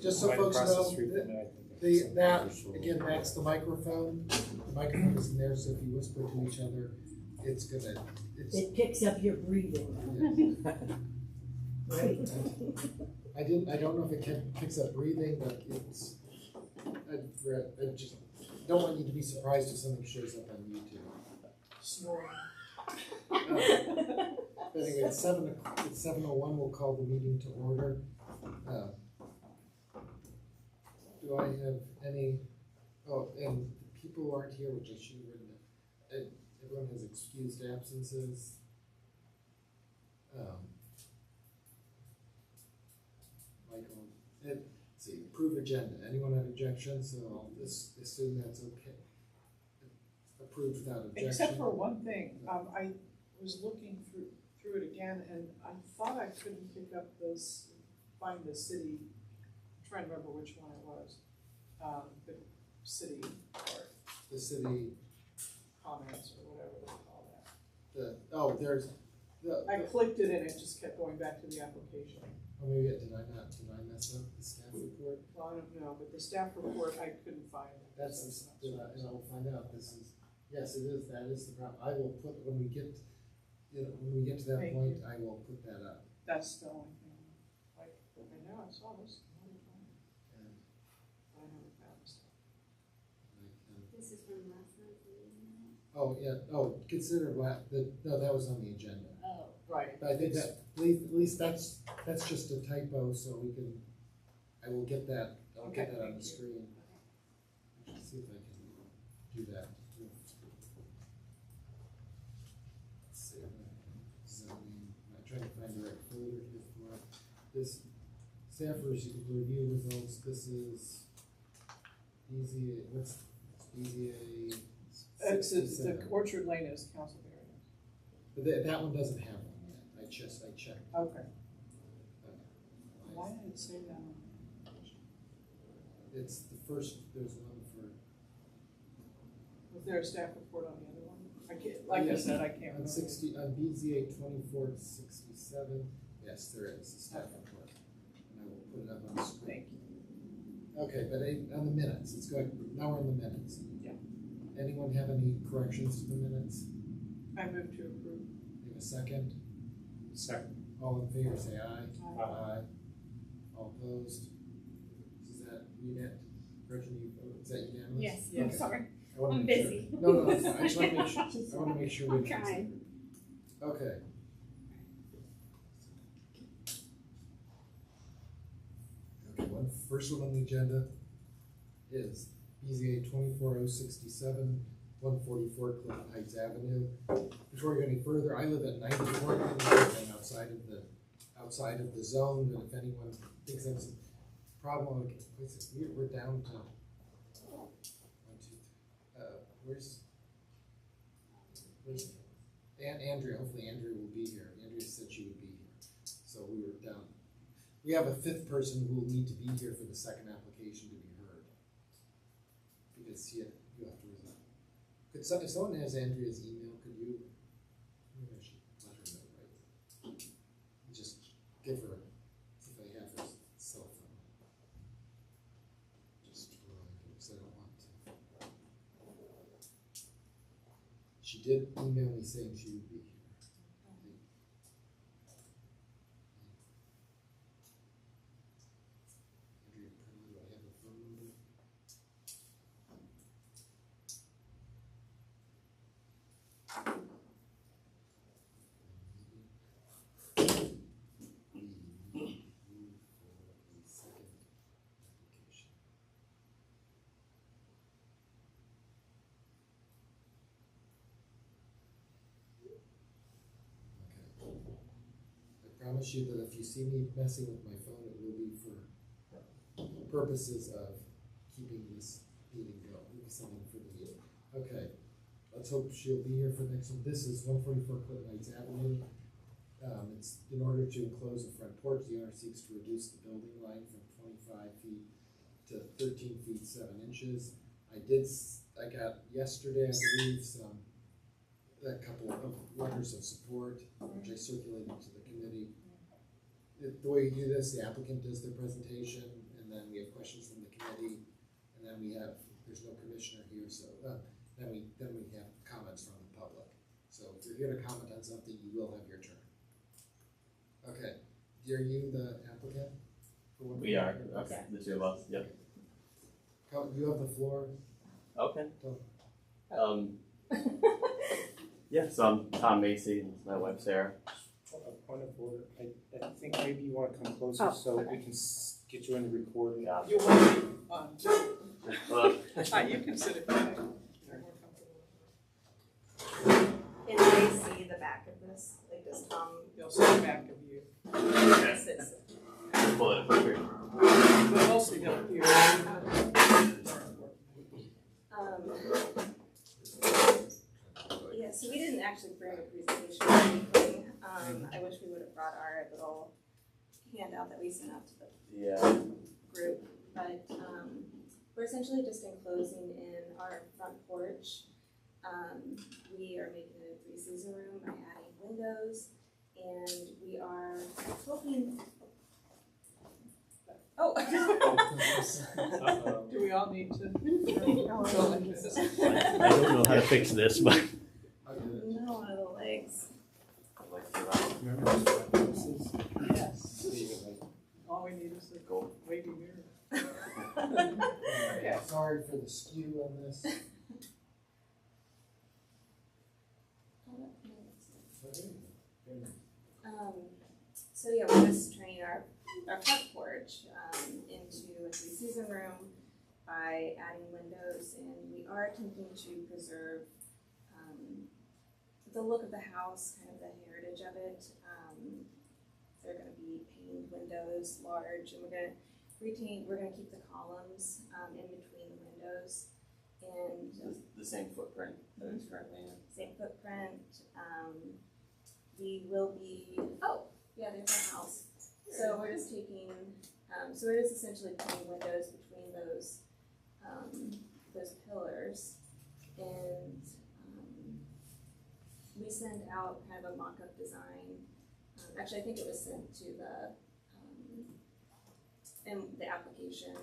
Just so folks know, again, that's the microphone. The microphone is in there, so if you whisper to each other, it picks up your breathing. Yeah. Right. I don't know if it picks up breathing, but I just don't want you to be surprised if something shows up on YouTube. Snoring. Anyway, it's 7:01. We'll call the meeting to order. Do I have any? Oh, and people who aren't here, which I should have written it. Everyone has excused absences. Michael, let's see, approve agenda. Anyone have objections? So I'll assume that's okay. Approved without objection. Except for one thing, I was looking through it again, and I thought I couldn't pick up find the city. I'm trying to remember which one it was. The city part. The city Comments or whatever they call that. There's. I clicked it and it just kept going back to the application. Oh, maybe did I mess up the staff report? Well, I don't know, but the staff report I couldn't find it. And I'll find out. Yes, it is. That is the problem. I will put when we get to that Thank point, you. I will put that up. That's the only thing. I know I saw this another time. And I never found this. This is from last night's meeting. Oh yeah. Oh, consider no, that was on the agenda. Oh. Right. But I think that at least that's just a typo, so I will get that. I'll get that on the screen. Let's see if I can do that. Let's see. Zoning. I'm trying to find the right folder here for this. Staff review results. This is BZA. What's BZA? It's the Orchard Lane is council variance. But that one doesn't have one yet. I checked. Okay. Why did it say that? It's the first. There's one for. Was there a staff report on the other one? I can't. Like I said, I can't remember. On BZA 2467. Yes, there is a staff report, and I will put it up on the screen. Thank you. Okay, but on the minutes, it's going. Now we're in the minutes. Yeah. Anyone have any corrections to the minutes? I move to approve. We have a second. Second. All in favor, say aye. Aye. Aye. All opposed? Is that unanimous? Gretchen, is that unanimous? Yes, Yeah. I'm sorry. I wanna I'm make sure. busy. No, it's fine. I just want to make sure. I want to make sure. I'm trying. Okay. Okay. First one on the agenda is BZA 24067, 144 Clinton Heights Avenue. Before we go any further, I live at 94 Clinton Heights. I'm outside of the zone. But if anyone thinks that's a problem, we're down to. Where's Andrea? Hopefully Andrea will be here. Andrea said she would be here. So we were down. We have a fifth person who will need to be here for the second application to be heard. Because you have to resign. If someone has Andrea's email, could you? Maybe I should let her know, right? Just give her, if I have her cell phone. Just because I don't want to. She did email me saying she would be here. Andrea, do I have a phone number? I promise you that if you see me messing with my phone, it will be for purposes of keeping this meeting going, something for the meeting. Okay, let's hope she'll be here for the next one. This is 144 Clinton Heights Avenue. It's in order to enclose a front porch, the owner seeks to reduce the building line from 25 feet to 13 feet 7 inches. I got yesterday, I believe, a couple of letters of support, which I circulated to the committee. The way you do this, the applicant does their presentation, and then we have questions from the committee, and then there's no commissioner here, so, then we have comments from the public. So if you're here to comment on something, you will have your turn. Okay, are you the applicant? We are, okay, the two of us, yep. You have the floor. Okay. Go. Yeah, so I'm Tom Macy, and my wife Sarah. A point of order, I think maybe you wanna come closer so we can get you in the recording. Yeah. You want to be on, Uh, you can sit if you like. You're more comfortable. Can they see the back of this? Like, does Tom? You'll sit back of you. Sit. pull it up here. But mostly they'll hear. Yeah, so we didn't actually bring a presentation or anything. I wish we would have brought our little handout that we sent out to the group. But we're essentially just enclosing in our front porch. We are making it a 3-season room by adding windows, and we are hoping. Oh. Do we all need to? I don't know how to fix this, but No, one of the legs. Remember those white houses? Yes. So you can, like, All we need is the gold wavy mirror. Okay. Sorry for the skew on this. So yeah, we're just turning our front porch into a 3-season room by adding windows, and we are attempting to preserve the look of the house, kind of the heritage of it. They're going to be paned windows, large, and we're going to keep the columns in between the windows, and The same footprint that it's currently in. same footprint. We will be, oh, yeah, there's our house. So we're just taking, so we're just essentially putting windows between those pillars. And we send out kind of a mock-up design. Actually, I think it was sent to the application.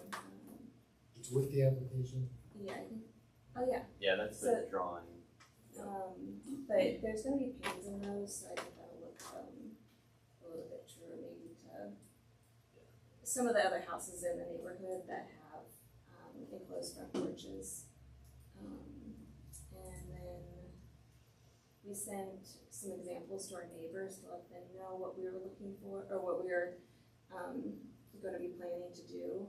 It's with the application. Yeah, I think, oh yeah. Yeah, that's the drawing. But there's gonna be panes in those, so I think that'll look a little bit truer maybe to some of the other houses in the neighborhood that have enclosed front porches. And then we sent some examples to our neighbors to let them know what we were looking for, or what we were gonna be planning to do.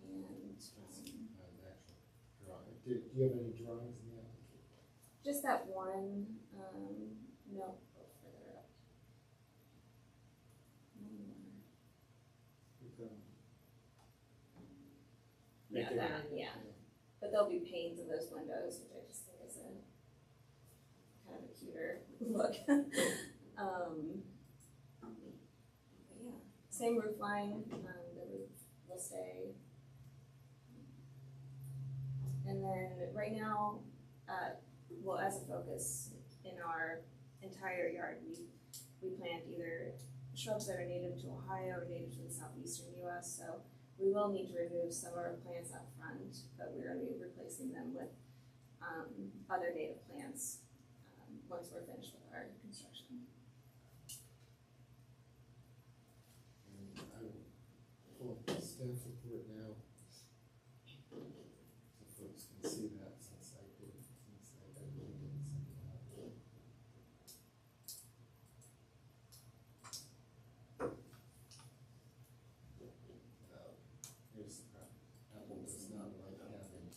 And Actual drawing. Do you have any drawings in the application? just that one, no, further up. One more. Yeah, that, yeah. But there'll be panes in those windows, which I just think is a kind of a cuter look. But yeah, same roof line, the roof will stay. And then right now, well, as a focus in our entire yard, we plant either shrubs that are native to Ohio or native to the southeastern U.S. So we will need to remove some of our plants up front, but we're going to be replacing them with other native plants once we're finished with our construction. And I will pull up the staff report now, so folks can see that since I didn't send it out. Here's the problem. Apple does not like having.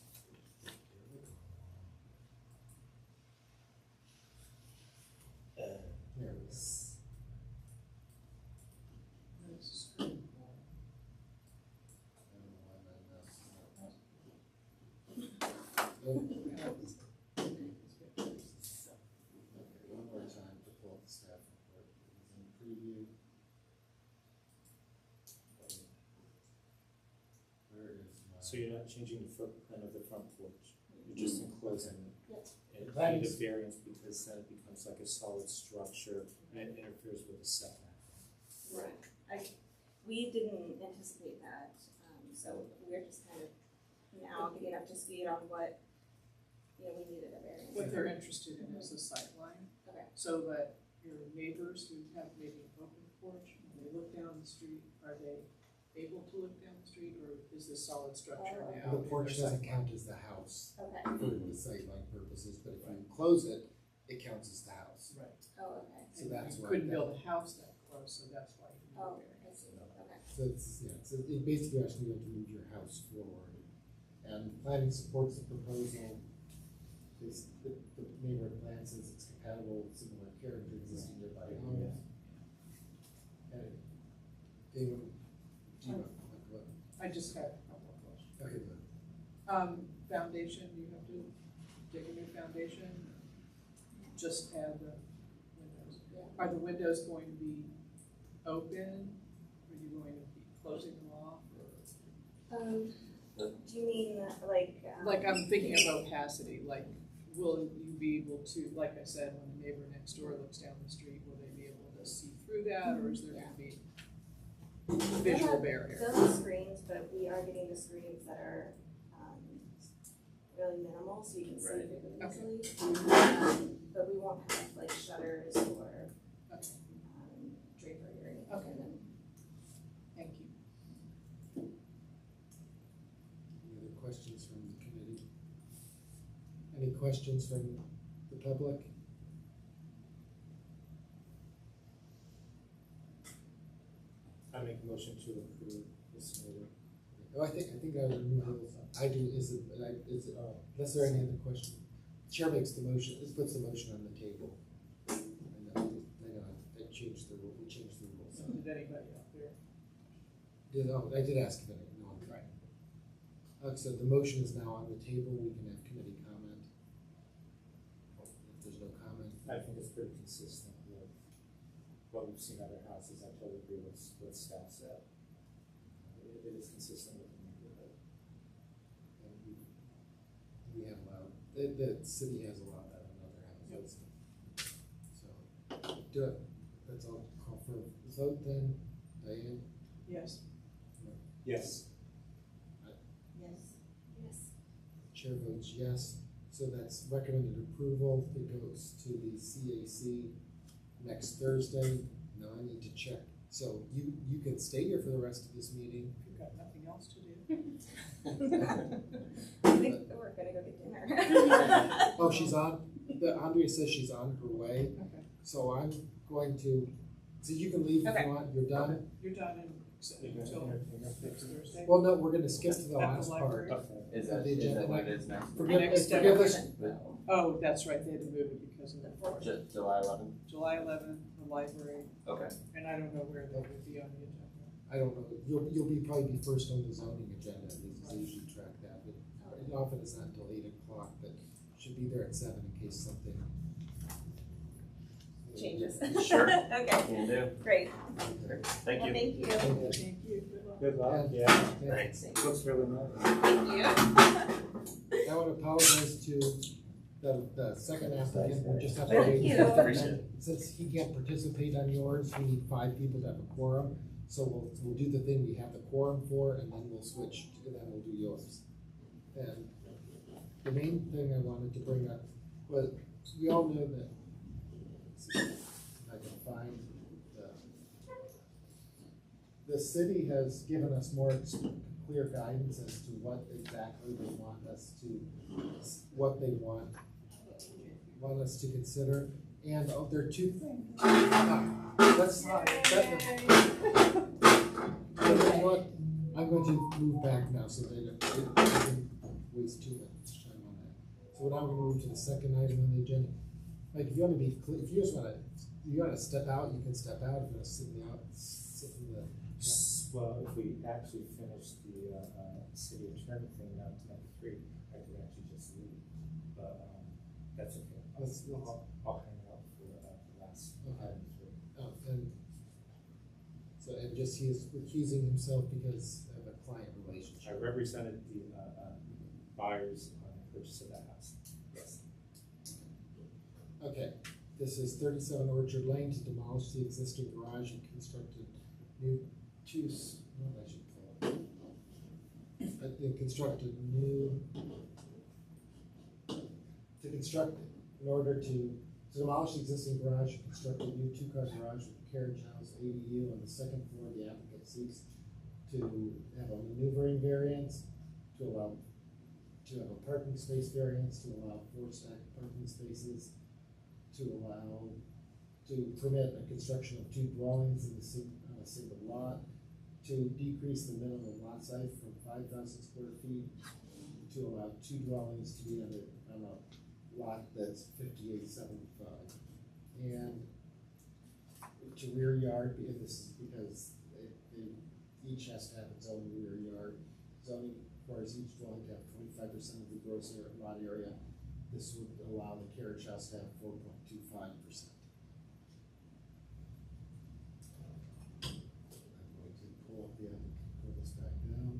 There it is. I don't know why my mouse is not. Okay, one more time to pull up the staff report. It's in preview. Where is my? So you're not changing the footprint of the front porch, you're just enclosing it. Yep. And That you need a is- variance because then it becomes like a solid structure and it interferes with the setback. Right. We didn't anticipate that, so speed on what, we needed a variance. What they're interested in is the sight line. Okay. So that your neighbors who have maybe an open porch, when they look down the street, are they able to look down the street, or is this solid structure Oh, now? The in porch their doesn't sight count as the house Okay, for the sightline purposes, but if you close it, it counts as the house. line? Right. oh, okay, So that's You why. couldn't that- build a house that close, so that's why you need a oh, variance. I see, okay. So it's, yeah, so it basically actually have to move your house forward. And planning supports the proposal. The neighborhood plan says it's compatible with similar character existing nearby homes. And anyone, do you want, what? I just have a couple of questions. Okay, good. Foundation, you have to dig a new foundation, just add the windows. Yeah. Are the windows going to be open? Are you going to be closing them off? Or? Do you mean like? Like, I'm thinking of opacity, like, will you be able to, like I said, when the neighbor next door looks down the street, will they be able to see through that, or is there gonna be a visual barrier? They'll have screens, but we are getting the screens that are, really minimal, so you can see Right. through them Okay. easily. But we won't have like shutters or, Okay, drapery or anything. Okay. in them. thank you. Any other questions from the committee? Any questions from the public? I make a motion to approve this meeting. Oh, I think I was removing, I do, is it, unless there are any other questions? Chair makes the motion, this puts the motion on the table. I know, I changed the rule, we changed the rules. Did anybody out there? I did ask if any, no. Right. So the motion is now on the table, we can have committee comment. If there's no comment. I think it's pretty consistent with what we've seen other houses. I totally agree with what staff said. It is consistent with the neighborhood. And we have allowed, the city has allowed that in other houses. So, do it, that's all, call for a vote then, Diane? Yes. Yes. Yes. Yes. Chair votes yes, so that's recommended approval, it goes to the CAC next Thursday. Now I need to check, so you can stay here for the rest of this meeting. If you've got nothing else to do. I think we're gonna go get dinner. Oh, she's on, Andrea says she's on her way, Okay. so I'm going to, so you can leave if Okay. you want, you're done? You're done until next Thursday? Well, no, we're gonna skip to the At the last part. library? Is Of that, the is agenda. that what it is next? Forgive, Next step. forgive us, Oh, that's right, they had to move it because of The fourth. July 11th? July 11th, the library, Okay. and I don't know where they would be on the agenda. I don't know, you'll be probably be first on the zoning agenda, they usually track that, but often it's not until 8 o'clock, but should be there at 7 in case something. Changes. Sure. Okay, Can do. great. Thank Well, you. thank you. Thank you, good luck. Good luck. And- Yeah. Thanks. Looks really nice. Thank you. I want to apologize to the second applicant, we just have to Thank wait. you. Appreciate it. Since he can't participate on yours, we need 5 people to have a quorum, so we'll do the thing we have the quorum for, and then we'll switch, and then we'll do yours. And the main thing I wanted to bring up was, we all know that, if I can find the city has given us more clear guidance as to what exactly they want us to, what they want us to consider. And there are 2 things. Let's not, you know what? I'm going to move back now so they don't waste too much time on that. So now we're gonna move to the second item on the agenda. Like, if you wanna be clear, if you just wanna step out, you can step out. If you wanna sit in the. Well, if we actually finish the city attorney thing now to number 3, I could actually just leave, but that's okay. I'll hang out for the last item 3. And so, and just he is recusing himself because of a client I relationship. represented the buyers on the purchase of that house. Yes. Okay, this is 37 Orchard Lane to demolish the existing garage and construct a new construct a new to construct, in order to demolish the existing garage and construct a new two-car garage with carriage house, ADU on the second floor, the applicant seeks to have a maneuvering variance, to allow, to have a parking space variance, to allow 4 stacked parking spaces, to allow, to permit a construction of 2 dwellings in on a single lot, to decrease the minimum lot size from 5,000 square feet, to allow 2 dwellings to be on a lot that's 5875. And to rear yard, and this is because they each has to have its own rear yard. Zoning requires each dwelling to have 25% of the gross lot area. This would allow the carriage house to have 4.25%. I'm going to pull up the, pull this back down,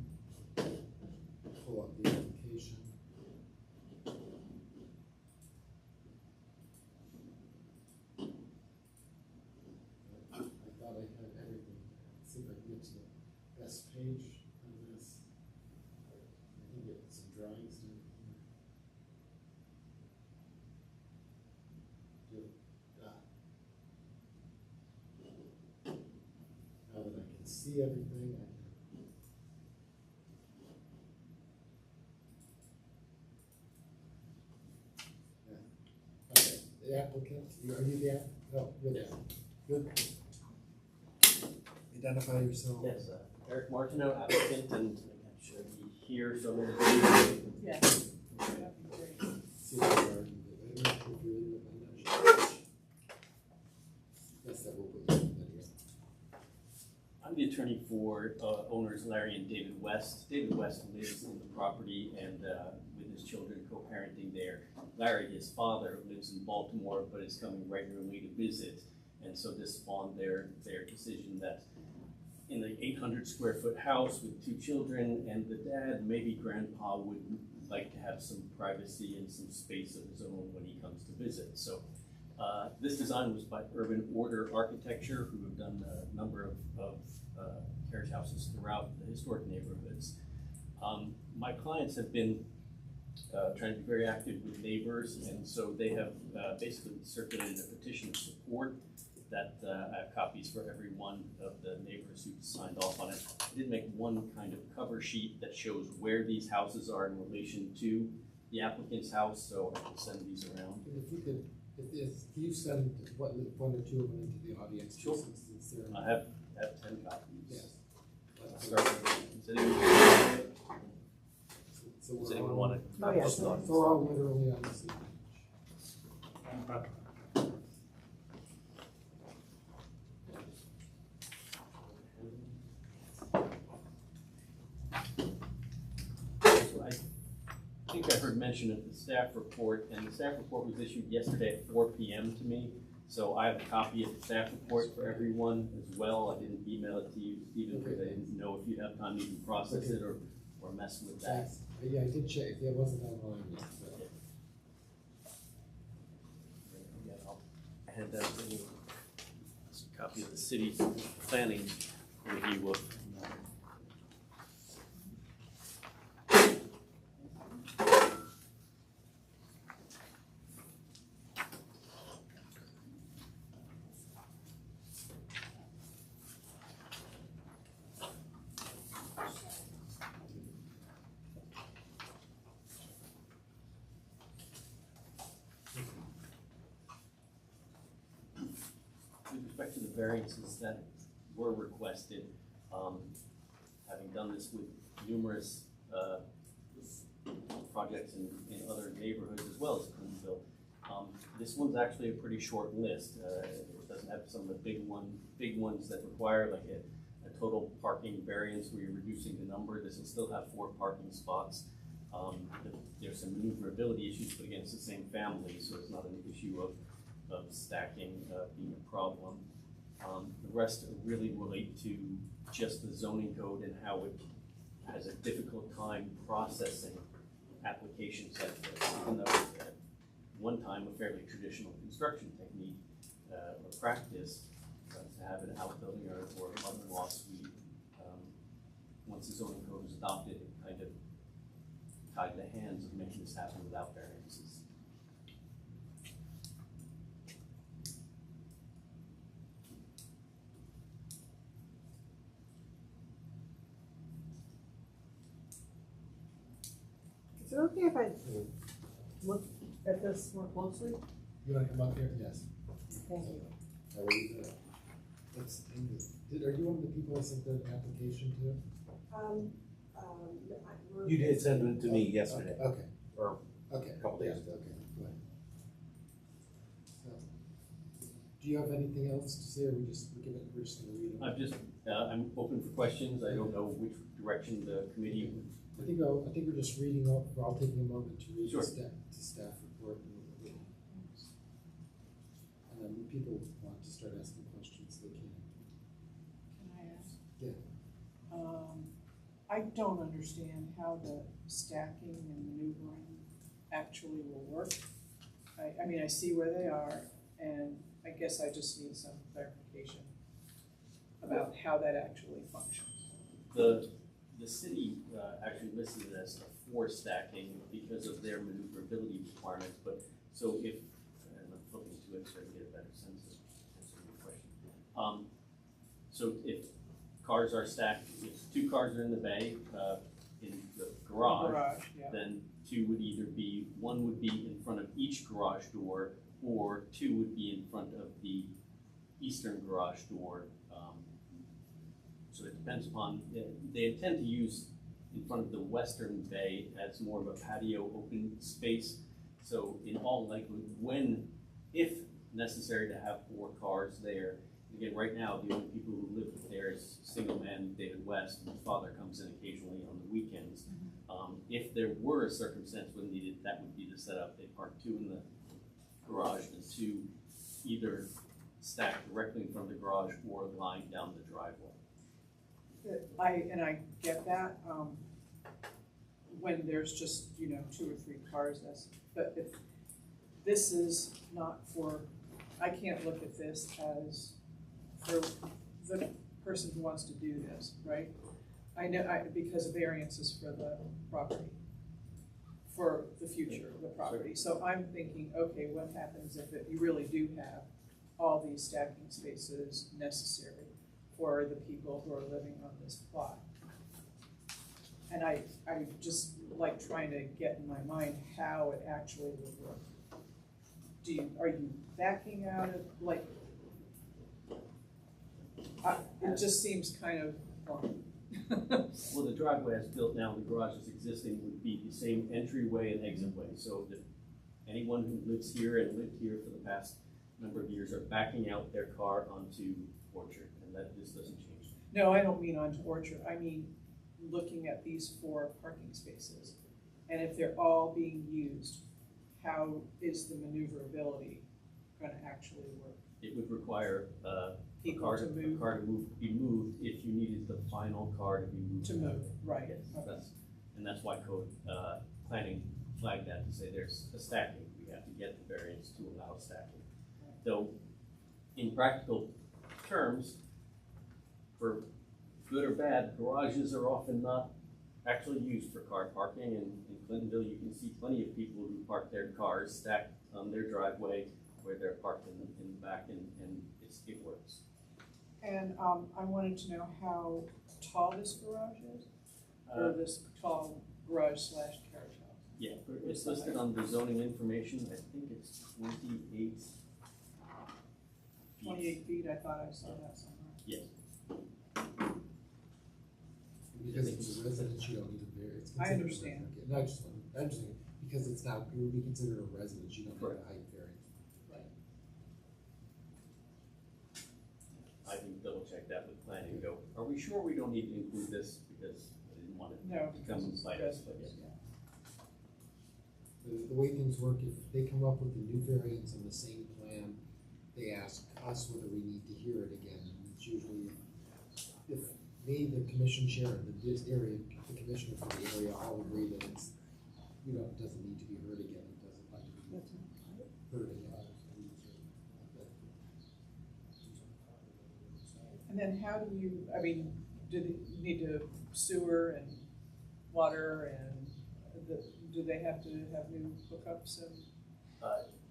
pull up the application. I thought I had everything. Let's see if I can get to the best page on this. I can get some drawings down here. Now that I can see everything, I can. Yeah. Okay, the applicant, are you the applicant? No, you're the applicant. Good. Identify yourself. Yes, Eric Martineau, applicant, and I should be here, so I'm going to. Yeah. That'd be great. See if you are, I don't know if you're in, but I'm not sure. Yes, that will be, there you go. I'm the attorney for owners Larry and David West. David West lives in the property and with his children co-parenting there. Larry, his father, lives in Baltimore but is coming regularly to visit. And so this spawned their decision that in the 800 square foot house with 2 children and the dad, maybe grandpa would like to have some privacy and some space of his own when he comes to visit. So this design was by Urban Order Architecture, who have done a number of carriage houses throughout the historic neighborhoods. My clients have been trying to be very active with neighbors, and so they have basically circulated a petition of support that I have copies for every one of the neighbors who signed off on it. I did make one kind of cover sheet that shows where these houses are in relation to the applicant's house, so I can send these around. If you could, if you send one or two of them into the audience. Sure. Since they're. I have 10 copies. Yes. I'll start with, does anyone So does we're anyone all, want to? Oh, yeah. so we're all literally on the same page. So I think I heard mention of the staff report, and the staff report was issued yesterday at 4 p.m. to me. So I have a copy of the staff report for everyone as well. I didn't email it to you, Stephen, because I didn't know if you'd have time to even process it or mess with that. Thanks. Yeah, I did check, it wasn't online yet, so. Yeah, I'll hand out to you a copy of the city planning review of. With respect to the variances that were requested, having done this with numerous projects in other neighborhoods as well as Clintonville, this one's actually a pretty short list. It doesn't have some of the big ones that require like a total parking variance where you're reducing the number. This will still have 4 parking spots. There's some maneuverability issues, but again, it's the same family, so it's not an issue of stacking being a problem. The rest really relate to just the zoning code and how it has a difficult time processing applications like this, even though at one time a fairly traditional construction technique or practice to have an outbuilding or mother-in-law suite. Once the zoning code is adopted, it kind of tied the hands of making this happen without variances. it okay if I look at this more closely? You wanna come up here? Yes. Thank you. How are you? Let's end this. Are you one of the people I sent the application to? You did send it to me yesterday, Okay, or okay. a couple days Yeah, ago. Okay, go ahead. So, do you have anything else to say, or we're just gonna read it? I'm open for questions. I don't know which direction the committee would. I think we're just reading off, we're all taking a moment to read Sure. the staff report. And then when people want to start asking questions, they can. Can I ask? Yeah. I don't understand how the stacking and maneuvering actually will work. I mean, I see where they are, and I guess I just need some clarification about how that actually functions. The city actually listed it as a 4 stacking because of their maneuverability requirements, but so if, and I'm flipping to it so I can get a better sense of answering your question. So if cars are stacked, if 2 cars are in the bay, in the garage, Yeah. then 2 would either be, 1 would be in front of each garage door, or 2 would be in front of the eastern garage door. So it depends upon, they intend to use in front of the western bay as more of a patio open space. So in all likelihood, if necessary to have 4 cars there, again, right now, the only people who live there is single man David West, and his father comes in occasionally on the weekends. If there were a circumstance when needed, that would be the setup. They park 2 in the garage and 2 either stacked directly in front of the garage or lying down the driveway. I get that, when there's just, 2 or 3 cars, but if this is not for, I can't look at this as for the person who wants to do this, right? I know, because a variance is for the property, for the future of the property. So I'm thinking, okay, what happens if you really do have all these stacking spaces necessary for the people who are living on this plot? And I just like trying to get in my mind how it actually would work. Are you backing out of, it just seems kind of wrong. Well, the driveway as built now, the garage is existing, would be the same entryway and exit way, so that anyone who lives here and lived here for the past number of years are backing out their car onto Orchard, and this doesn't change. No, I don't mean onto Orchard, I mean looking at these 4 parking spaces, and if they're all being used, how is the maneuverability gonna actually work? It would require a People car to to move. be moved if you needed the final car to be moved. To move, right, Yes, okay. that's why code planning flagged that to say there's a stacking, we have to get the variance to allow stacking. Though, in practical terms, for good or bad, garages are often not actually used for car parking, and in Clintonville, you can see plenty of people who park their cars stacked on their driveway where they're parked in the back, and it works. And I wanted to know how tall this garage is, or this tall garage / carriage house. Yeah, it's listed on the zoning information, I think it's 28 feet. 28 feet, I thought I saw that somewhere. Yes. Because it's a residence, you don't need a variance. I understand. Okay, no, I'm just saying, because it's now, it would be considered a residence, you don't need Correct. a height variance. I can double check that with planning and go, are we sure we don't need to include this? Because I didn't want it No, to because come it's by us, but residence, yeah. yeah. The way things work, if they come up with a new variance on the same plan, they ask us whether we need to hear it again. And it's usually, if me, the commission chair, this area, the commissioner for the area all agree that it's, doesn't need to be heard again, it doesn't have to be heard again. And then how do you, do they need to sewer and water and do they have to have new hookups and?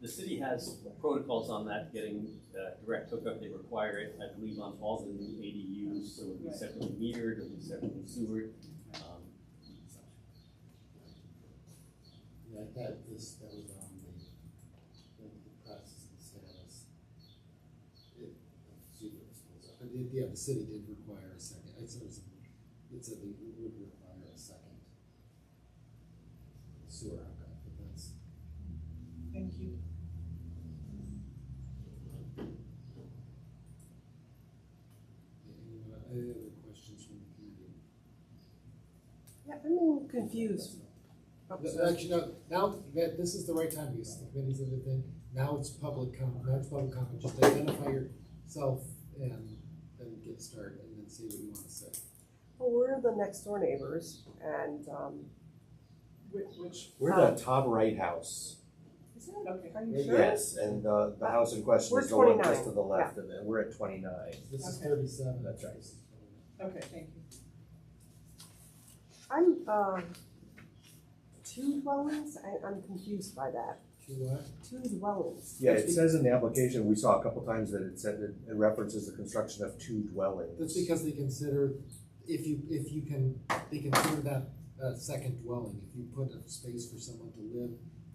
The city has protocols on that, getting direct hookup, they require it, I believe, on all the new ADUs, so it'll be Right. separately metered, it'll be separately sewered. that was on the process and status. See what this goes up. But yeah, the city did require a second, it said it would require a second sewer hookup, but that's. Thank you. Any other questions from the committee? Yeah, I'm a little confused. Actually, no, now that this is the right time, because the committee's and everything, now it's public comment, just identify yourself and then get started, and then say what you wanna say. Well, we're the next door neighbors, and, Which, We're the top right house. is it? okay, Are you sure? Yes, and the house in question We're is the one 29, just to the left of it. We're at 29. This is Okay. 37. That's right. This is 29. okay, thank you. I'm, 2 dwellings, I'm confused by that. To what? 2 dwellings. Yeah, it says in the application, we saw a couple times that it said it references the construction of 2 dwellings. That's because they consider, they consider that a second dwelling. If you put a space for someone to live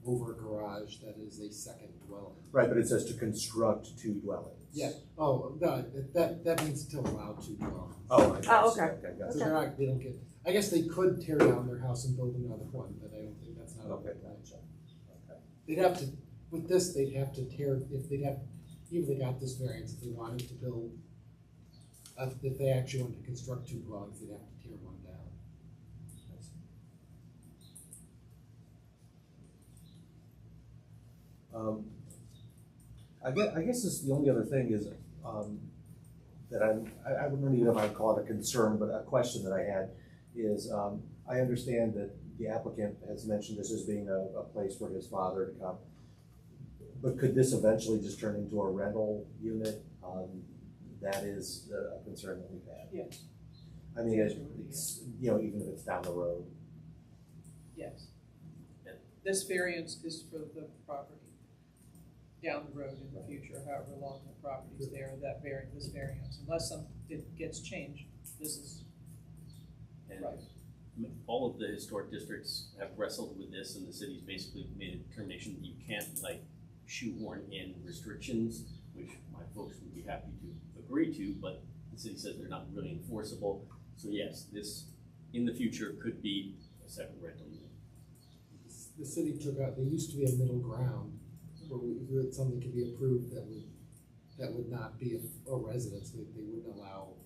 over a garage, that is a second dwelling. Right, but it says to construct 2 dwellings. Yeah, oh, no, that means to allow 2 dwellings. Oh, I got Oh, you. okay. Okay, got So you. they're not, they don't get, I guess they could tear down their house and build another one, but I don't think that's not. Okay, gotcha. Okay. They'd have to, with this, they'd have to tear, even if they got this variance, if they wanted to build, if they actually wanted to construct 2 dwellings, they'd have to tear one down. I guess this, the only other thing is, that I wouldn't even know if I'd call it a concern, but a question that I had is, I understand that the applicant has mentioned this as being a place for his father to come. But could this eventually just turn into a rental unit? That is a concern that we've had. Yes, I mean, it's, you know, even if it's down the road. yes. This variance is for the property down the road in the future, however long the property's there, this variance, unless something gets changed, this is, And right. all of the historic districts have wrestled with this, and the city's basically made a determination that you can't like shoehorn in restrictions, which my folks would be happy to agree to, but the city says they're not really enforceable. So yes, this in the future could be a second rental unit. The city took out, there used to be a middle ground where something could be approved that would not be a residence, they wouldn't allow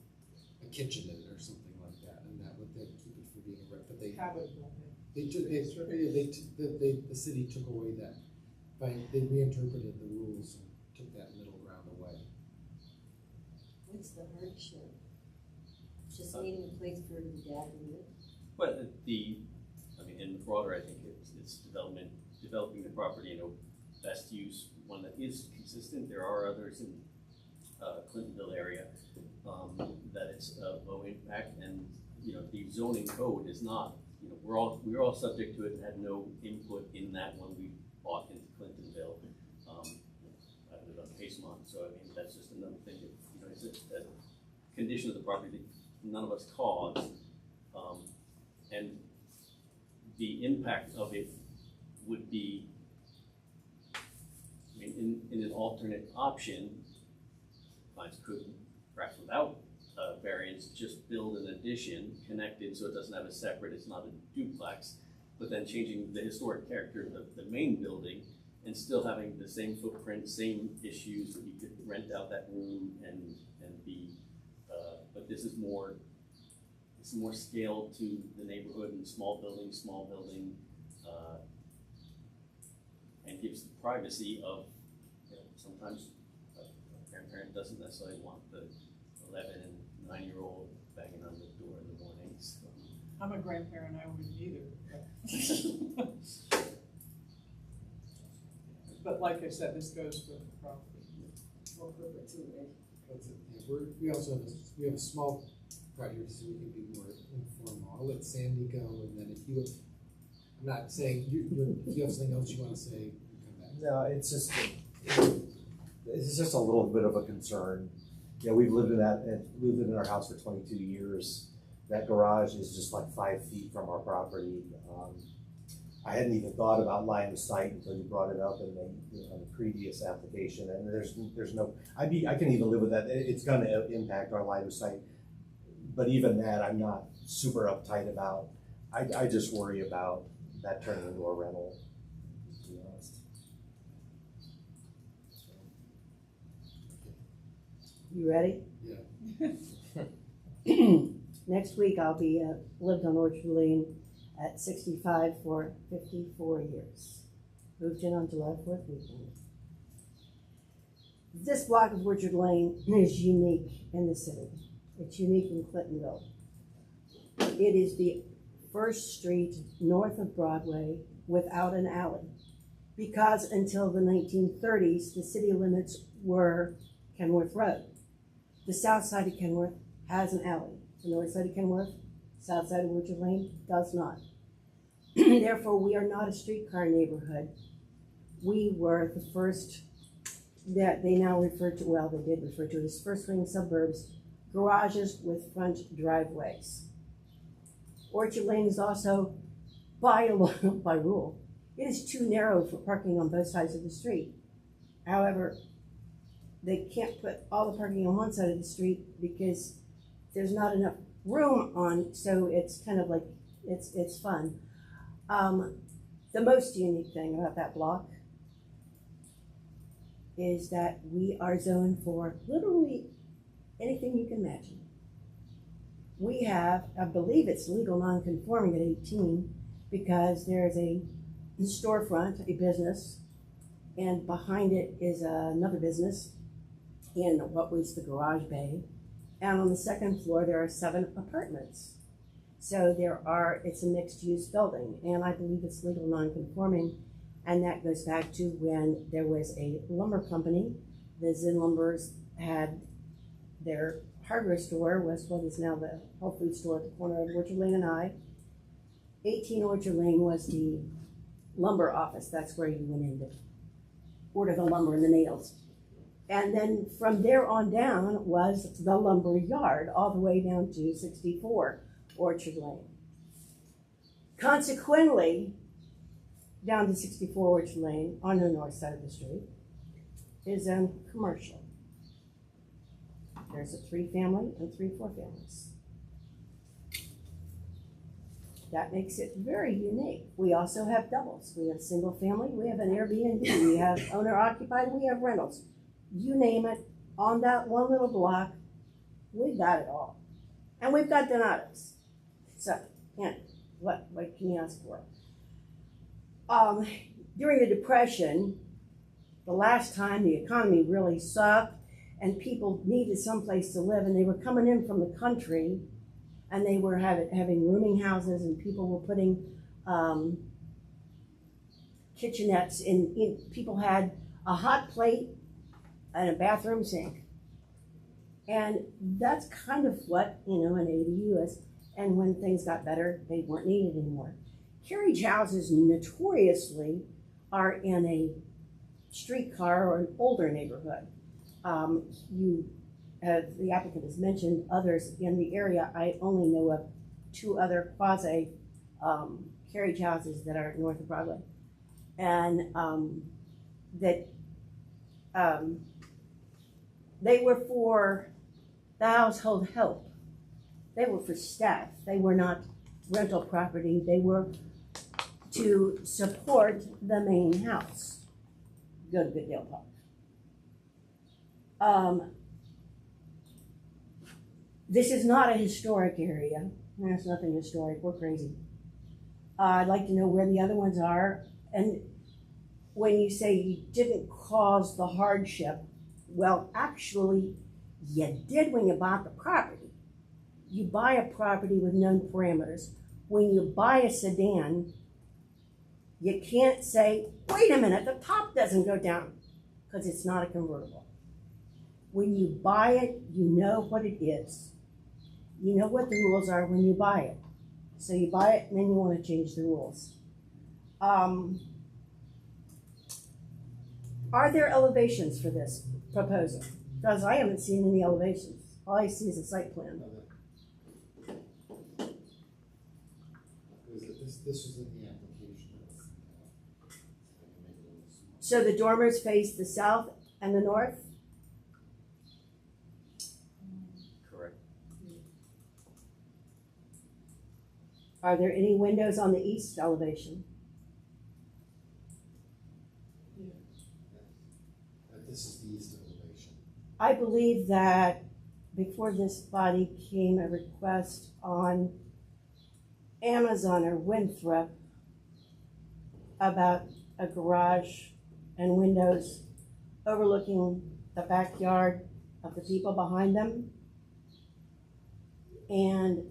a kitchen in it or something like that, and that would then keep it from being a but they Habitable. the city took away that, they reinterpreted the rules and took that middle ground away. What's the hardship? Just needing a place for the dad to live? But in the broader, I think it's developing the property in a best use, one that is consistent. There are others in Clintonville area that it's low impact, and the zoning code is not. We're all subject to it and had no input in that when we bought into Clintonville. I live on Pasemont, so that's just another thing that it's a condition of the property that none of us caused, and the impact of it would be, in an alternate option, clients could, perhaps without variance, just build an addition connected so it doesn't have a separate, it's not a duplex, but then changing the historic character of the main building and still having the same footprint, same issues, that you could rent out that room and be, but this is more, it's more scaled to the neighborhood and small building, and gives the privacy of, sometimes a grandparent doesn't necessarily want the 11 and 9-year-old banging on the door in the mornings. I'm a grandparent, I wouldn't either. But like I said, this goes with the property. More perpetuity. That's it. Yeah, we also have a small part here so we can be more informal. I'll let Sandy go, and then if you, I'm not saying if you have something else you want to say, you come back. No, it's just a little bit of a concern. We've lived in our house for 22 years. That garage is just like 5 feet from our property. I hadn't even thought about line of sight until you brought it up in the previous application, and there's no, I can even live with that. It's gonna impact our line of sight, but even that, I'm not super uptight about. I just worry about that turning into a rental, to be honest. You ready? Yeah. Next week I'll be, lived on Orchard Lane at 65 for 54 years. Moved in on July 4th weekend. This block of Orchard Lane is unique in the city. It's unique in Clintonville. It is the first street north of Broadway without an alley, because until the 1930s, the city limits were Kenworth Road. The south side of Kenworth has an alley. The north side of Kenworth, south side of Orchard Lane, does not. Therefore, we are not a streetcar neighborhood. We were the first that they now refer to, well, they did refer to as first ring suburbs, garages with front driveways. Orchard Lane is also, by rule, it is too narrow for parking on both sides of the street. However, they can't put all the parking on one side of the street because there's not enough room on, so it's kind of like, it's fun. The most unique thing about that block is that we are zoned for literally anything you can imagine. We have, I believe it's legal non-conforming at 18 because there's a storefront, a business, and behind it is another business in what was the garage bay. And on the second floor, there are 7 apartments. So it's a mixed-use building, and I believe it's legal non-conforming, and that goes back to when there was a lumber company. The Zinn Lumbers had their hardware store, was what is now the health food store at the corner of Orchard Lane and I. 18 Orchard Lane was the lumber office. That's where you went in to order the lumber and the nails. And then from there on down was the lumber yard, all the way down to 64 Orchard Lane. Consequently, down to 64 Orchard Lane on the north side of the street is commercial. There's a 3-family and 3 4-families. That makes it very unique. We also have doubles. We have single family, we have an Airbnb, we have owner occupied, we have rentals. You name it, on that one little block, we've got it all. And we've got Donatos. So, yeah, what can you ask for? During the Depression, the last time the economy really sucked and people needed someplace to live, and they were coming in from the country, and they were having rooming houses, and people were putting kitchenettes in. People had a hot plate and a bathroom sink. And that's kind of what, an ADU is. And when things got better, they weren't needed anymore. Carriage houses notoriously are in a streetcar or an older neighborhood. The applicant has mentioned others in the area. I only know of 2 other quasi carriage houses that are north of Broadway. And they were for the household help. They were for staff. They were not rental property. They were to support the main house. Go to Goodale Park. This is not a historic area. There's nothing historic. We're crazy. I'd like to know where the other ones are. And when you say you didn't cause the hardship, well, actually, you did when you bought the property. You buy a property with known parameters. When you buy a sedan, you can't say, wait a minute, the top doesn't go down, because it's not a convertible. When you buy it, you know what it is. You know what the rules are when you buy it. So you buy it, and then you want to change the rules. Are there elevations for this proposal? Because I haven't seen any elevations. All I see is a site plan. This was in the application. So the dormers face the south and the north? Correct. Are there any windows on the east elevation? This is the east elevation. I believe that before this body came a request on Amazon or Winthrop about a garage and windows overlooking the backyard of the people behind them. And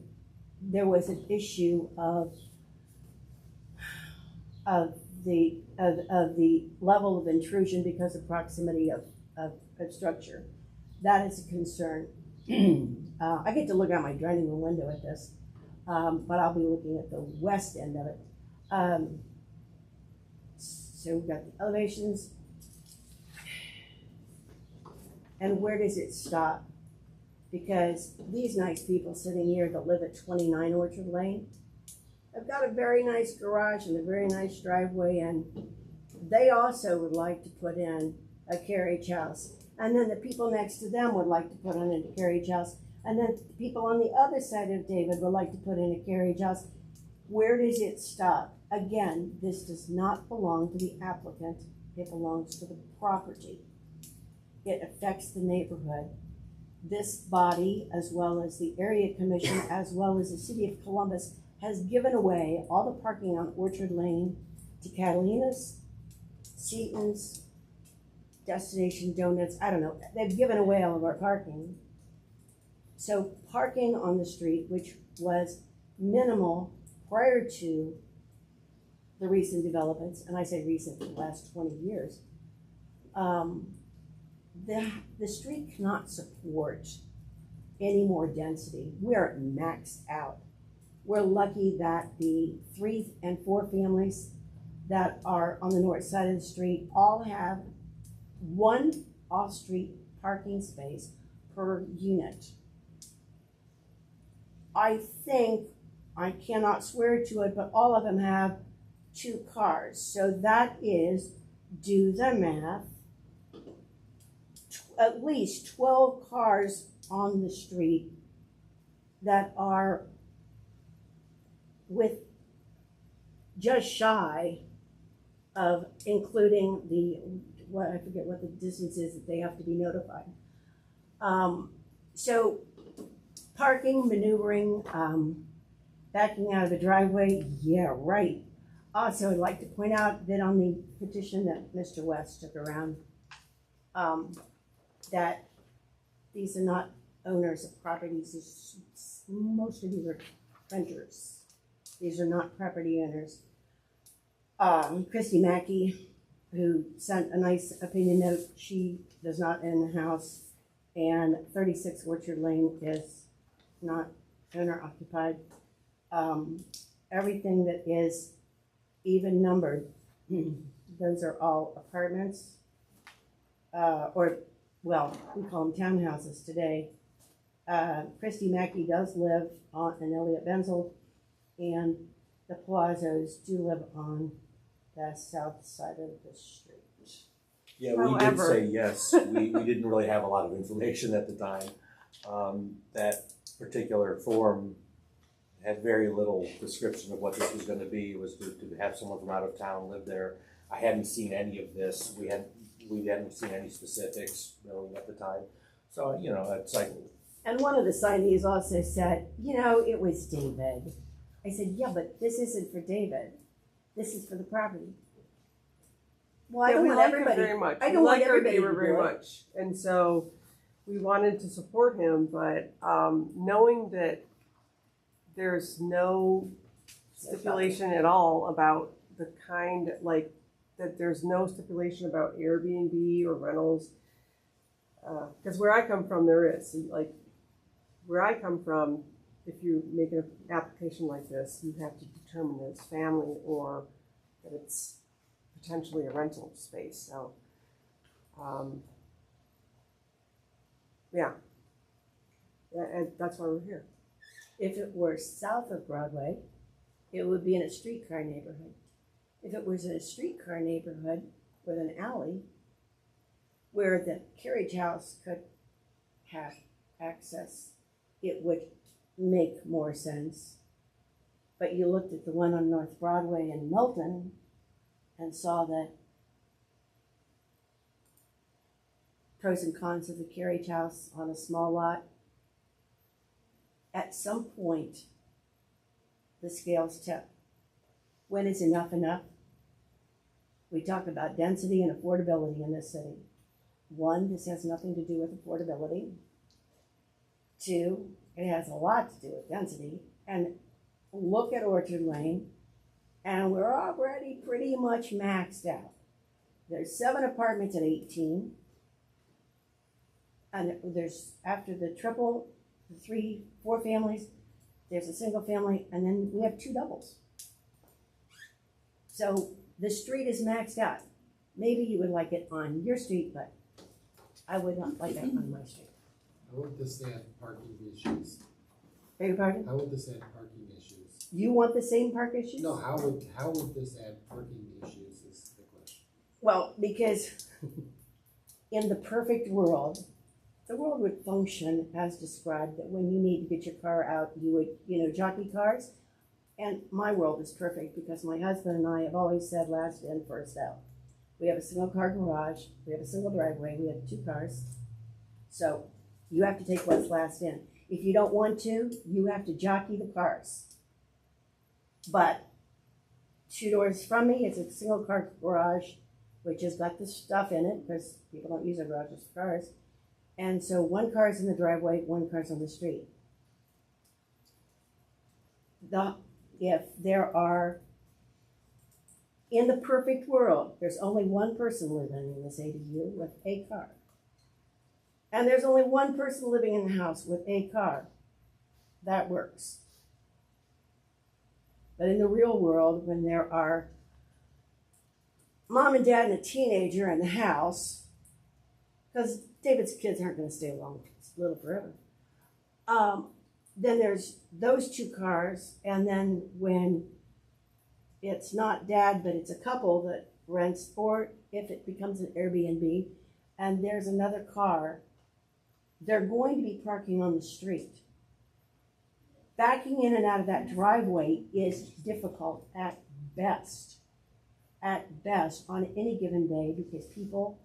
there was an issue of the level of intrusion because of proximity of structure. That is a concern. I get to look out my dining room window at this, but I'll be looking at the west end of it. So we've got the elevations. And where does it stop? Because these nice people sitting here that live at 29 Orchard Lane have got a very nice garage and a very nice driveway, and they also would like to put in a carriage house. And then the people next to them would like to put in a carriage house. And then the people on the other side of David would like to put in a carriage house. Where does it stop? Again, this does not belong to the applicant. It belongs to the property. It affects the neighborhood. This body, as well as the area commission, as well as the city of Columbus, has given away all the parking on Orchard Lane to Catalina's, Seaton's, Destination Donuts, I don't know. They've given away all of our parking. So parking on the street, which was minimal prior to the recent developments, and I say recent, the last 20 years, the street cannot support any more density. We're maxed out. We're lucky that the 3 and 4 families that are on the north side of the street all have one off-street parking space per unit. I think, I cannot swear to it, but all of them have 2 cars. So that is, do the math, at least 12 cars on the street that are with just shy of including the, what, I forget what the distance is that they have to be notified. So parking, maneuvering, backing out of the driveway, yeah, right. Also, I'd like to point out that on the petition that Mr. West took around, that these are not owners of properties. Most of these are renters. These are not property owners. Christy Mackey, who sent a nice opinion note, she does not own the house, and 36 Orchard Lane is not owner occupied. Everything that is even numbered, those are all apartments, or, well, we call them townhouses today. Christy Mackey does live on an Elliott Benzel, and the Plazos do live on the south side of the street. Yeah, we did say yes. We didn't really have a lot of information at the time. That particular form had very little description of what this was going to be. It was to have someone from out of town live there. I hadn't seen any of this. We hadn't seen any specifics really at the time. So, you know, it's like. And one of the signees also said, you know, it was David. I said, yeah, but this isn't for David. This is for the property. Well, I don't want everybody. Very much. I don't want everybody to very much, and so we wanted to support him. But knowing that there's no stipulation at all about the kind, like that there's no stipulation about Airbnb or rentals, because where I come from, there is. Like where I come from, if you make an application like this, you have to determine that it's family or that it's potentially a rental space. So, yeah, and that's why we're here. If it were south of Broadway, it would be in a streetcar neighborhood. If it was in a streetcar neighborhood, with an alley where the carriage house could have access, it would make more sense. But you looked at the one on North Broadway in Milton and saw the pros and cons of the carriage house on a small lot. At some point, the scales tip. When is enough enough? We talk about density and affordability in this city. One, this has nothing to do with affordability. Two, it has a lot to do with density. And look at Orchard Lane, and we're already pretty much maxed out. There's 7 apartments at 18. And there's, after the triple, the 3, 4 families, there's a single family, and then we have 2 doubles. So the street is maxed out. Maybe you would like it on your street, but I would not like it on my street. How would this add parking issues? Beg your pardon? How would this add parking issues? You want the same park issues? No, how would this add parking issues is the question. Well, because in the perfect world, the world would function as described, that when you need to get your car out, you would, jockey cars. And my world is perfect because my husband and I have always said last in, first out. We have a single car garage, we have a single driveway, we have 2 cars. So you have to take what's last in. If you don't want to, you have to jockey the cars. But 2 doors from me is a single car garage, which has got the stuff in it because people don't use their garages for cars. And so 1 car is in the driveway, 1 car is on the street. If there are, in the perfect world, there's only 1 person living in this ADU with a car. And there's only 1 person living in the house with a car. That works. But in the real world, when there are mom and dad and a teenager in the house, because David's kids aren't going to stay long, little forever. Then there's those 2 cars, and then when it's not dad, but it's a couple that rents, or if it becomes an Airbnb, and there's another car, they're going to be parking on the street. Backing in and out of that driveway is difficult at best on any given day, because people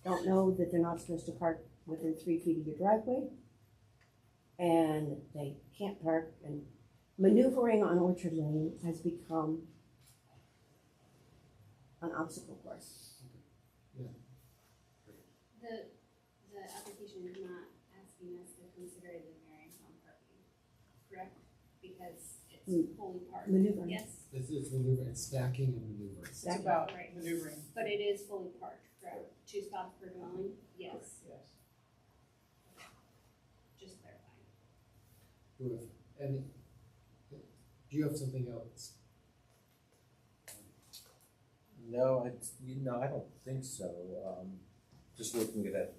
don't know that they're not supposed to park within 3 feet of your driveway, and they can't park, and maneuvering on Orchard Lane has become an obstacle course. The application is not asking us to consider the variance on parking, correct? Because it's fully parked. Maneuvering. Yes, It's maneuvering, it's stacking and maneuvering. It's about Right. maneuvering. but it is fully parked, correct? 2 spots per dwelling, yes, Yes. just clarifying. Do you have something else? No, I don't think so. Just looking at that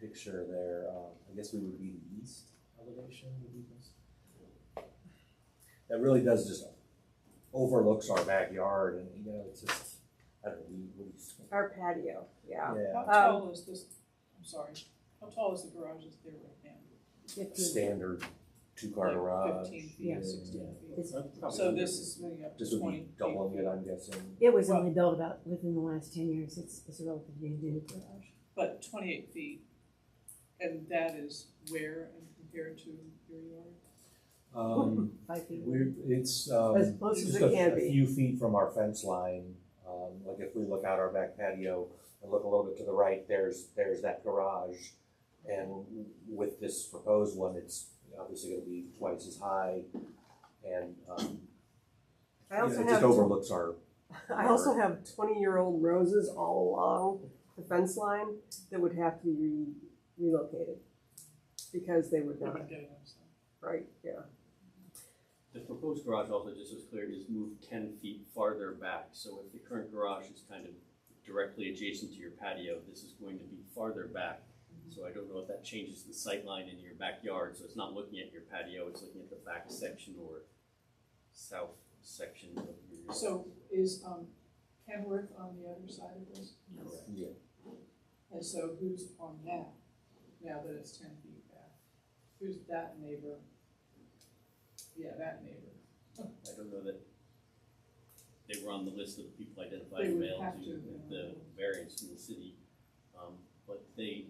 picture there, I guess we would be the east elevation would be this. That really does just overlooks our backyard, and it's just, I don't know, what do you think? Our patio, yeah. Yeah, How tall is this, I'm sorry, how tall is the garage that's there right now? standard 2-car Like garage. 15 feet, Yeah, 16 yeah. feet. It's- So this is moving up to This would 20 be doubling feet. it, I'm guessing. It was only built about within the last 10 years. It's a relatively new garage. But 28 feet, and that is where compared to your yard? 5 feet. As It's close as just it can a be. few feet from our fence line. Like if we look out our back patio and look a little bit to the right, there's that garage. And with this proposed one, it's obviously going to be twice as high, and I also it just have overlooks our. I also have 20-year-old roses all along the fence line that would have to be relocated because they would We've not, been getting them, so. right, yeah. The proposed garage also, just as clear, is moved 10 feet farther back. So if the current garage is kind of directly adjacent to your patio, this is going to be farther back. So I don't know if that changes the sight line in your backyard. So it's not looking at your patio, it's looking at the back section or south section of your yard. So is, Kenworth on the other side of this? Yeah. And so who's on that, now that it's 10 feet back? Who's that neighbor? Yeah, that neighbor. I don't know that they were on the list of people They identified would male have to, with the variance from the city. But they,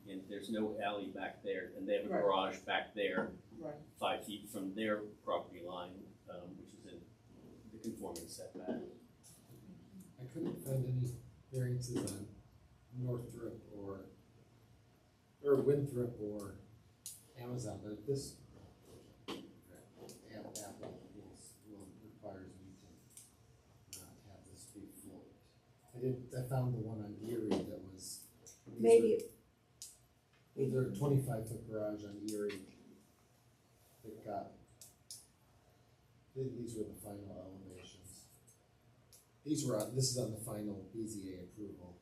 again, there's no alley back there, and they have a Right. garage back there, Right. 5 feet from their property line, which is in the conforming setback. I couldn't find any variances on Northrop or Winthrop or Amazon, but this Apple requires me to not have this be flipped. I found the one on Erie that was. Maybe, Either a 25-foot garage on Erie that got, these were the final elevations. This is on the final BZA approval.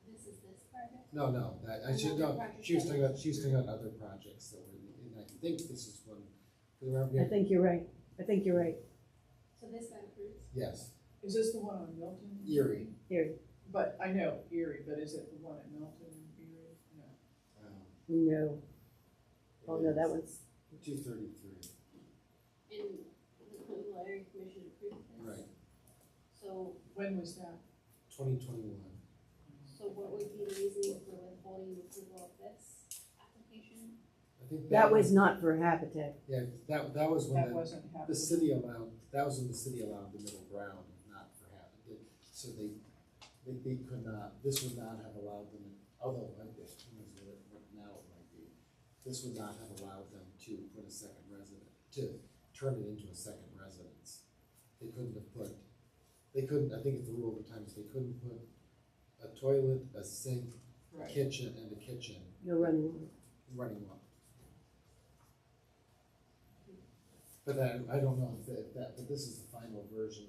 This is this project? No, I should Another know, project she was that talking was about, other projects that were, and I think this is one, I think you're right. I think you're right. So this got approved? yes, Is this the one on Milton? Erie. Here, But, I know Erie, but is it the one at Milton and Erie? No. no. Oh, no, that one's, 233, And the Clinton Area Commission approved this? right, So, When was that? 2021. so what would be the reasoning for withholding approval of this application? I think that was not for Habitat. Yeah, that was That when wasn't the happening. city allowed, that was when the city allowed the middle ground, not for habit. So they could not, this would not have allowed them, although I guess, who knows what now it might be. This would not have allowed them to put a second resident, to turn it into a second residence. They couldn't have put, I think it's the rule of the times, they couldn't put a toilet, a sink, a Right. kitchen, and a kitchen No running water. running water. But I don't know if that, but this is the final version,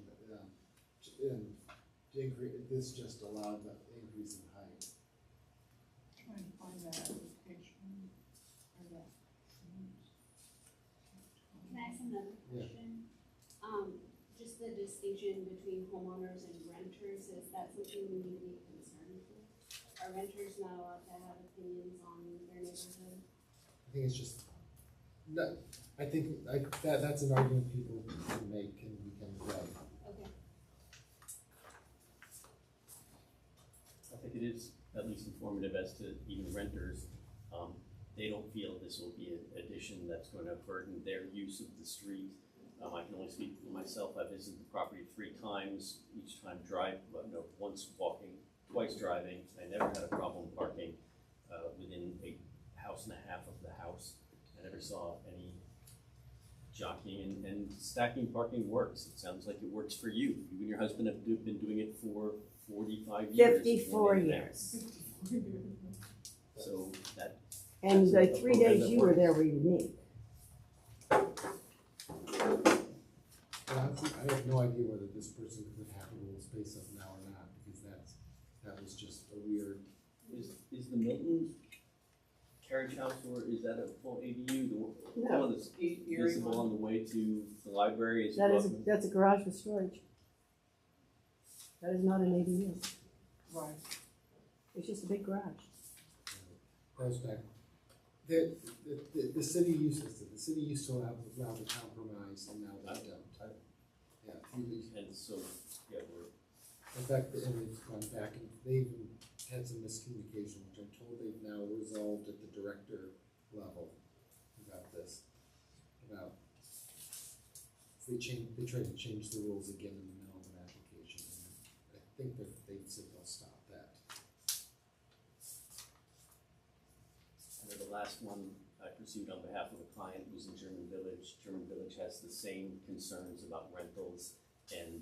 and to increase, this just allowed the increase in height. Trying to find that application. Or that. Can I ask another Yeah. question? Just the distinction between homeowners and renters, is that something we need to be concerned with? Are renters not allowed to have opinions on their neighborhood? I think it's just, no, I think, that's an argument people can make and we can weigh. Okay. I think it is at least informative as to even renters. They don't feel this will be an addition that's going to burden their use of the street. I can only speak for myself. I visited the property 3 times, each time once walking, twice driving. I never had a problem parking within a house and a half of the house. I never saw any jockeying, and stacking parking works. It sounds like it works for you. You and your husband have been doing it for 45 years. 54 more than years. that. So that, And the That's a 3 program days that you were works. there were unique. And honestly, I have no idea whether this person could have a little space up now or not, because that was just a weird. is the Milton carriage house, or is that a full ADU? The No. one that's Erie visible one? on the way to the library is That is, above. that's a garage with storage. That is not an ADU. Right. It's just a big garage. That was back. The city used to allow the compromise, and now they don't. Yeah, a few weeks. And so, yeah, we're, In fact, and they've gone back and they even had some miscommunication, which I'm told they've now resolved at the director level about this. About, they tried to change the rules again in the middle of an application, and I think that they said they'll stop that. and then the last one I pursued on behalf of a client was in German Village. German Village has the same concerns about rentals and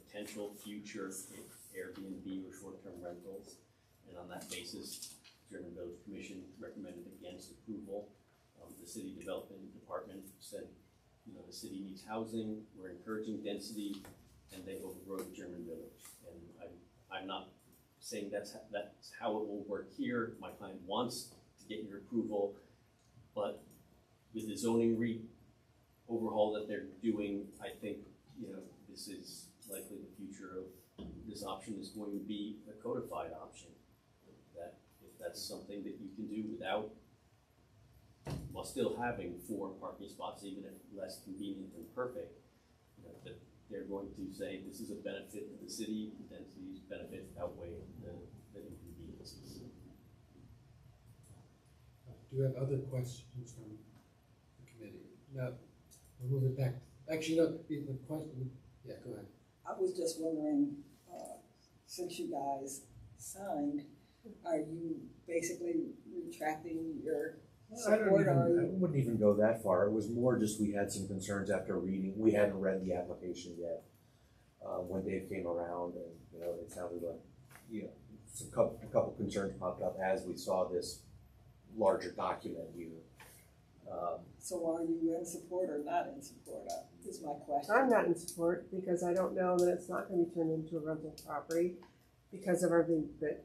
potential future Airbnb or short-term rentals. And on that basis, German Village Commission recommended against approval. The City Development Department said, the city needs housing, we're encouraging density, and they overrode German Village. And I'm not saying that's how it will work here. My client wants to get your approval, but with the zoning overhaul that they're doing, I think, you know, this is likely the future of this option is going to be a codified option. That if that's something that you can do without, while still having 4 parking spots, even if less convenient than perfect, you know, that they're going to say this is a benefit to the city, and these benefits outweigh the inconveniences. Do we have other questions from the committee? No, we'll move it back. Actually, no, the question, yeah, go ahead. I was just wondering, since you guys signed, are you basically retracting your I support? wouldn't even go that far. It was more just we had some concerns after reading. We hadn't read the application yet when Dave came around, and you know it sounded like a couple concerns popped up as we saw this larger document here. So are you in support or not in support? Is my question. I'm not in support because I don't know that it's not going to be turned into a rental property because of everything that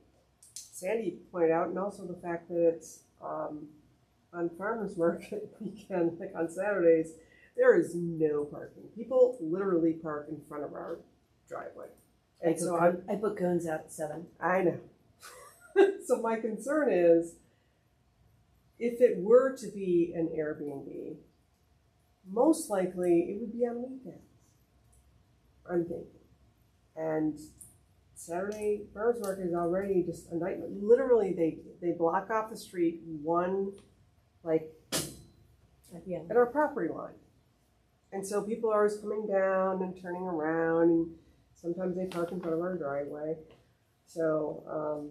Sandy pointed out, and also the fact that it's on farmers market weekend, like on Saturdays, there is no parking. People literally park in front of our driveway. And so I put cones out at 7. I know. So my concern is, if it were to be an Airbnb, most likely it would be on weekends, I'm thinking. And Saturday farmers market is already just a nightmare. Literally, they block off the street at our property line. And so people are always coming down and turning around, and sometimes they park in front of our driveway. So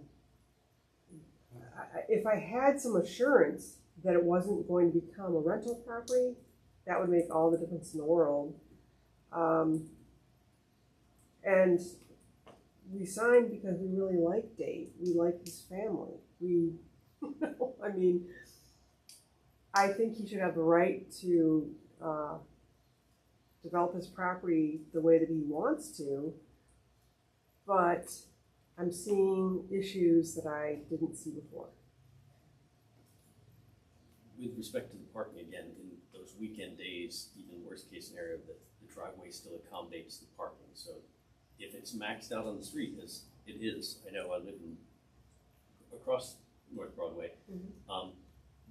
if I had some assurance that it wasn't going to become a rental property, that would make all the difference in the world. And we signed because we really like Dave. We like his family. I think he should have the right to develop his property the way that he wants to, but I'm seeing issues that I didn't see before. With respect to the parking again, in those weekend days, even worst case scenario, the driveway still accommodates the parking. So if it's maxed out on the street, as it is, I know I live across North Broadway,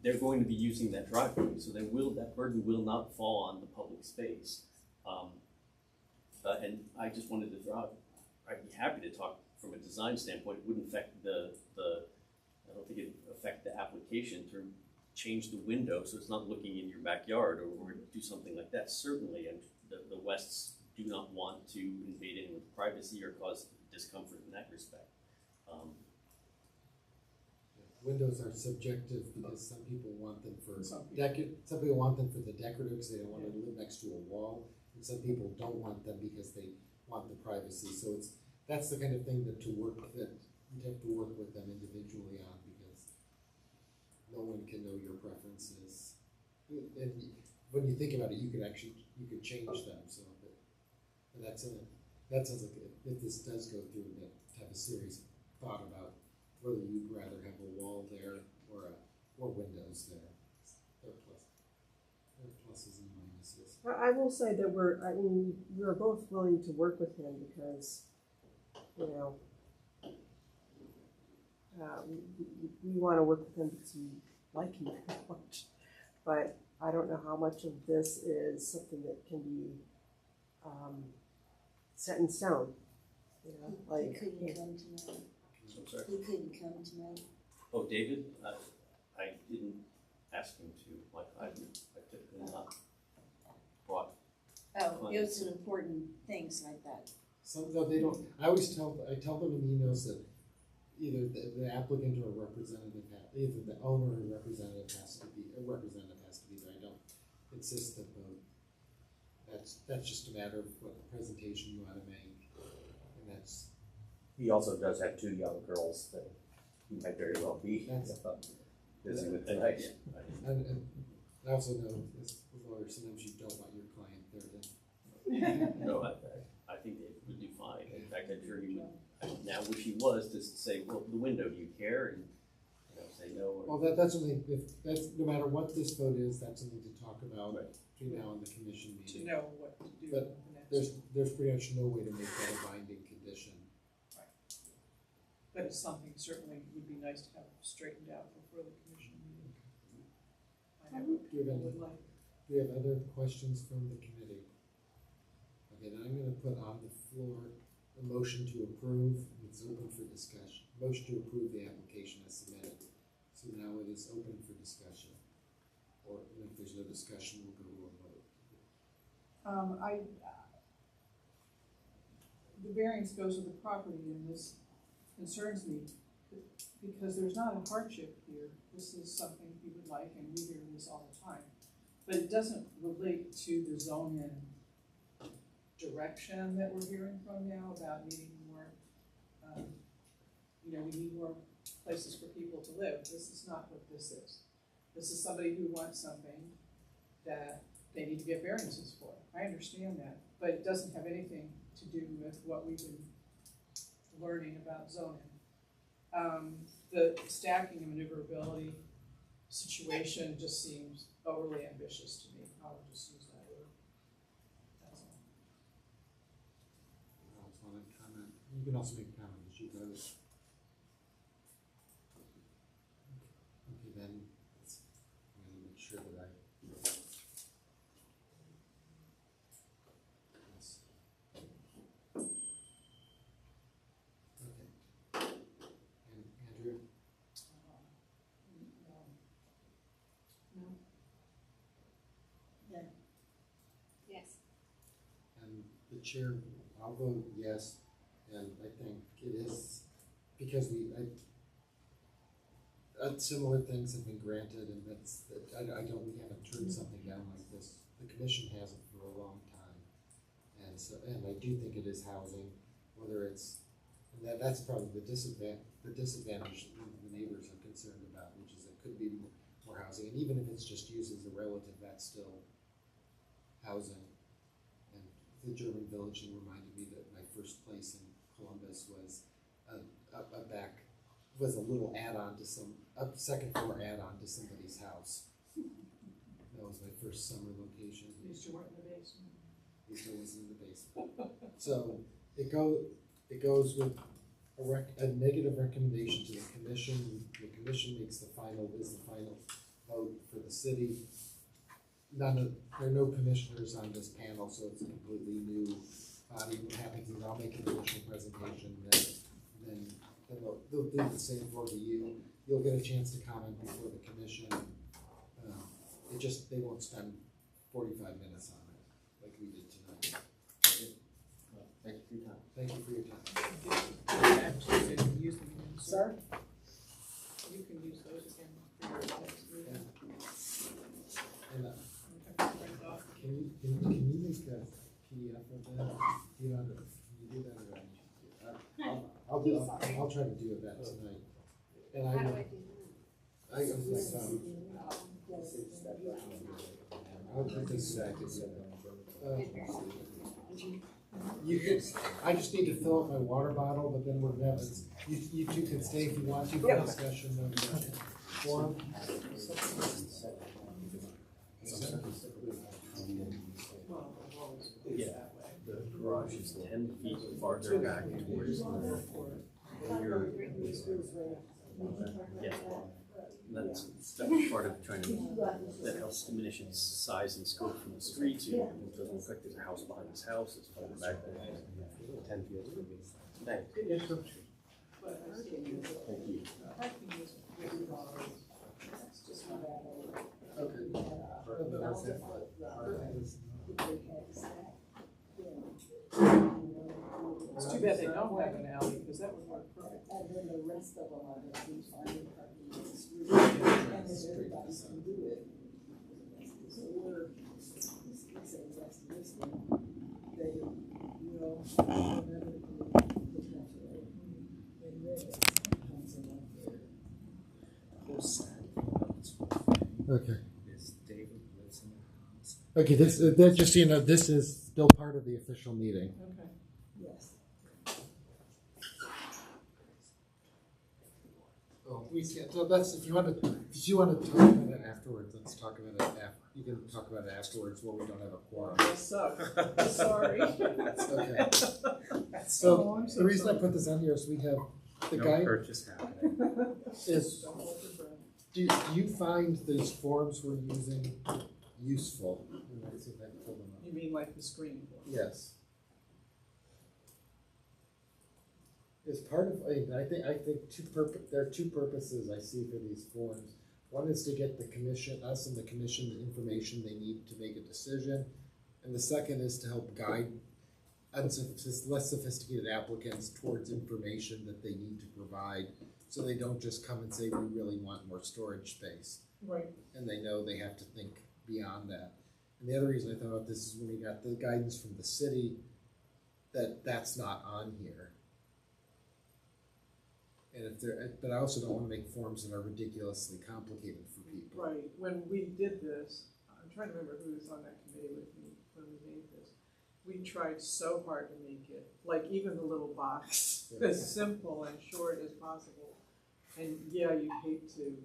they're going to be using that driveway, so that burden will not fall on the public space. And I just wanted to I'd be happy to talk from a design standpoint. It wouldn't affect I don't think it'd affect the application to change the window so it's not looking in your backyard or do something like that. Certainly, and the Wests do not want to invade anyone's privacy or cause discomfort in that respect. Windows are subjective because some people want them for some people want them for the decorative because they don't want to live next to a wall, and some people don't want them because they want the privacy. So that's the kind of thing that you'd have to work with them individually on, because no one can know your preferences. And when you think about it, you could change them. So, but that sounds like if this does go through, that have a serious thought about whether you'd rather have a wall there or windows there. There are pluses and minuses. I will say that we're both willing to work with him because, we want to work with him because we like him very much. But I don't know how much of this is something that can be set in stone. He couldn't come tonight. I'm sorry. He couldn't come tonight. Oh, David? I didn't ask him to. I typically not brought. Oh, it was an important things like that. They don't. I tell them in the emails that either the applicant or representative, either the owner or representative has to be there. I don't insist that both. That's just a matter of what presentation you want to make, and that's. He also does have 2 young girls that he might very well be busy with tonight. And I also know as a lawyer, sometimes you don't want your client there to. No, I think David would do fine. In fact, I'm sure he would. I now wish he was to say, well, the window, do you care? And say no. Or Well, that's something, no matter what this vote is, that's something to talk about Right. between now and the commission To meeting. know what to do But the next. There's pretty much no way to make that a binding condition. But it's something certainly would be nice to have straightened out before the commission meeting. I know what Do you people have would any, like. do you have other questions from the committee? Okay, then I'm gonna put on the floor a motion to approve, it's open for discussion. Motion to approve the application as submitted. So now it is open for discussion. Or if there's no discussion, we'll go to a vote. The variance goes with the property, and this concerns me, because there's not a hardship here. This is something he would like, and we hear this all the time. But it doesn't relate to the zoning direction that we're hearing from now about needing more, we need more places for people to live. This is not what this is. This is somebody who wants something that they need to get variances for. I understand that, but it doesn't have anything to do with what we've been learning about zoning. The stacking and maneuverability situation just seems overly ambitious to me. I'll just use that word. That's all. You also want to comment? You can also make a comment as you vote. Okay, then, I'm gonna make sure that I. Yes. Okay. And Andrew? Yes. And the chair, I'll vote yes, and I think it is, because similar things have been granted, and we haven't turned something down like this. The commission hasn't for a long time. And I do think it is housing, whether it's, and that's probably the disadvantage the neighbors are concerned about, which is it could be more housing, and even if it's just used as a relative, that's still housing. And the German village reminded me that my first place in Columbus was a little add-on to a second floor add-on to somebody's house. That was my first summer location. At least you weren't in the basement. At least I wasn't in the basement. So it goes with a negative recommendation to the commission. The commission makes the final vote for the city. There are no commissioners on this panel, so it's a completely new body. What happens is I'll make an initial presentation, then they'll do the same for you. You'll get a chance to comment before the commission. They won't spend 45 minutes on it like we did tonight. Thank you for your time. Thank you for your time. Actually, you can use them again. Sir? You can use those again for your next meeting. And Okay, print off. can you make a PDF of that? Can you do that or I'll try to do that tonight. And How do I do I I'll put this back I just need to fill up my water bottle, but then we're done. You two can stay if you want to for discussion of the forum. Yeah, the garage is 10 feet farther back towards your. Yeah, that's part of trying to, that helps diminish its size and scope from the street. So it doesn't look like there's a house behind this house, it's farther back there. 10 feet. Thanks. But I see Thank you. parking is it's just not that. Okay. It's too bad they don't have an alley, because that would work perfect. And then the rest of them are gonna be finding parking on the street, and then everybody can do it. So this says that's this one, they will inevitably potentially, and then it comes in up there. Whole side of Okay. is David lives in the house. Okay, that's just so you know, this is still part of the official meeting. Okay. Yes. Oh, we can't, so that's, if you wanna talk about it afterwards, let's talk about it you can talk about it afterwards while we don't have a quorum. So, sorry. That's okay. Oh, So, I'm so the reason I sorry. put this on here is we have, the No guy purchase happening. is, Don't hold your breath. do you find these forms we're using useful? Let's see if I can pull them up. You mean like the screen? Yes. As part of, I think there are two purposes I see for these forms. One is to get the commission, us and the commission, the information they need to make a decision. And the second is to help guide less sophisticated applicants towards information that they need to provide, so they don't just come and say, we really want more storage space. Right. And they know they have to think beyond that. And the other reason I thought about this is when we got the guidance from the city, that's not on here. And but I also don't want to make forms that are ridiculously complicated for people. Right, when we did this, I'm trying to remember who was on that committee with me when we made this. We tried so hard to make it, like even the little box, Yeah. as simple and short as possible. And yeah, you hate to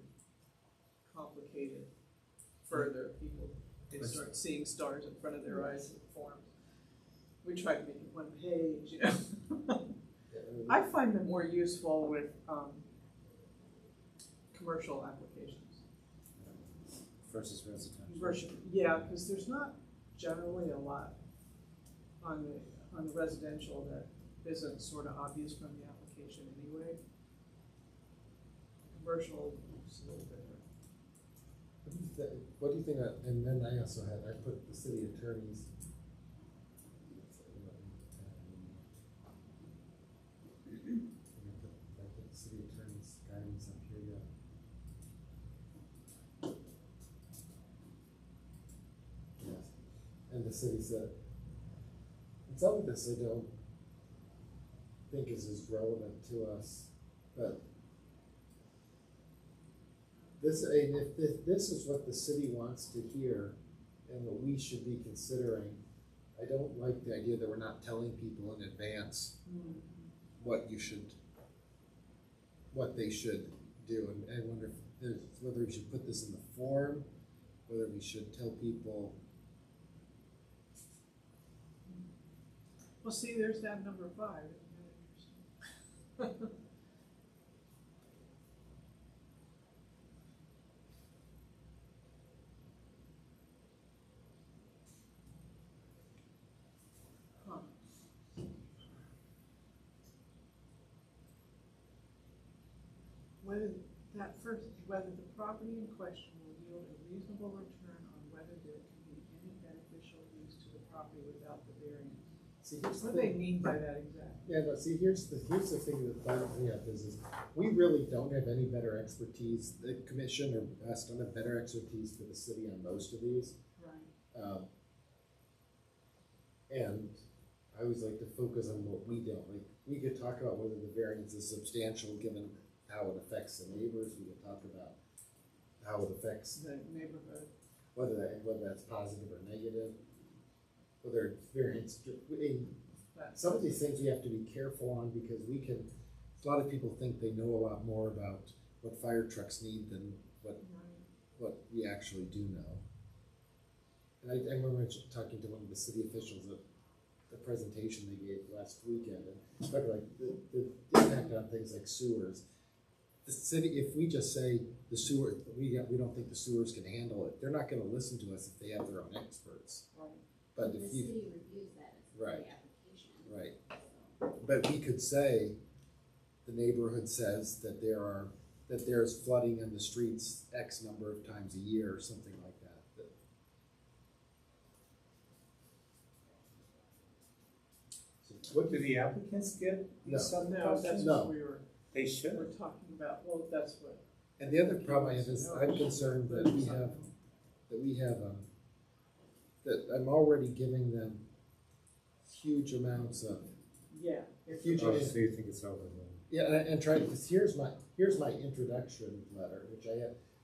complicate it further. People, they start seeing stars in front of their eyes in forms. We tried to make it one page, you know. I find them more useful with commercial applications. Versus residential. Yeah, because there's not generally a lot on the residential that isn't sort of obvious from the application anyway. Commercial is a little different. What do you think, and then I also I put the city attorneys. I put the city attorney's guidance up here yet. Yes, and the city said, and some of this I don't think is as relevant to us, but if this is what the city wants to hear and what we should be considering, I don't like the idea that we're not telling people in advance what they should do. And I wonder whether we should put this in the form, whether we should tell people. Well, see, there's that number 5. Isn't that interesting? Whether the property in question will yield a reasonable return on whether there can be any beneficial use to the property without the variance. See, here's What the do they thing. mean by that exactly? Yeah, but see, here's the thing that bothers me up is we really don't have any better expertise. The commission or us don't have better expertise for the city on most of these. Right. And I always like to focus on what we don't. Like, we could talk about whether the variance is substantial given how it affects the neighbors. We could talk about how it affects The neighborhood. whether that's positive or negative, whether it's variance. Some of these things we have to be careful on because a lot of people think they know a lot more about what fire trucks need than what we actually do know. And I remember talking to one of the city officials at the presentation they gave last weekend, and talking like the impact on things like sewers. The city, if we just say the sewer, we don't think the sewers can handle it, they're not going to listen to us if they have their own experts. Right. But The if city you reviews that as Right. the application. right, So, but we could say the neighborhood says that there's flooding in the streets X number of times a year or something like that. What do the applicants get? No. Some No, that's No. what we were They should. talking about. Well, that's what. And the other problem I have is I'm concerned that I'm already giving them huge amounts of Yeah. huge Oh, so you think it's over then? yeah, and try to, because here's my introduction letter,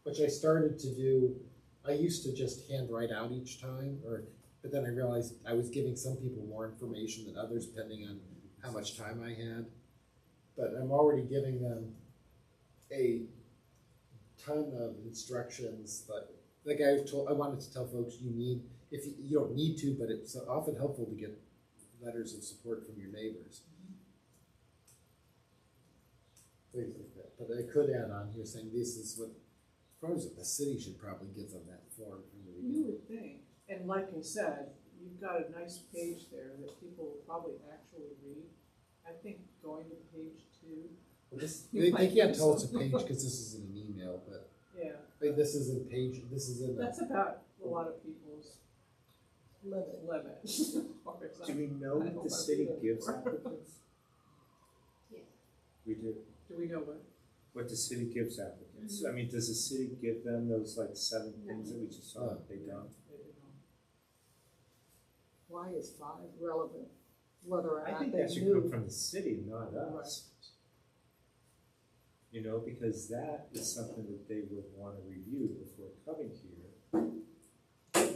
which I started to do. I used to just hand write out each time, but then I realized I was giving some people more information than others depending on how much time I had. But I'm already giving them a ton of instructions, but like I wanted to tell folks, you don't need to, but it's often helpful to get letters of support from your neighbors. Things like that. But I could add on here saying this is what the city should probably give them that form from the You beginning. would think, and like I said, you've got a nice page there that people will probably actually read. I think going to page 2. Well, they can't tell it's a page because this is in an email, but Yeah, like, this is in page. This is in. that's about a lot of people's limit. Do we know what the city gives applicants? Yeah. We do. Do we know what? The city gives applicants. I mean, does the city give them those like 7 things that we just saw? They don't. Why is 5 relevant, whether or I not think they that should knew? come from the city, not us. You know, because that is something that they would want to review before coming here. I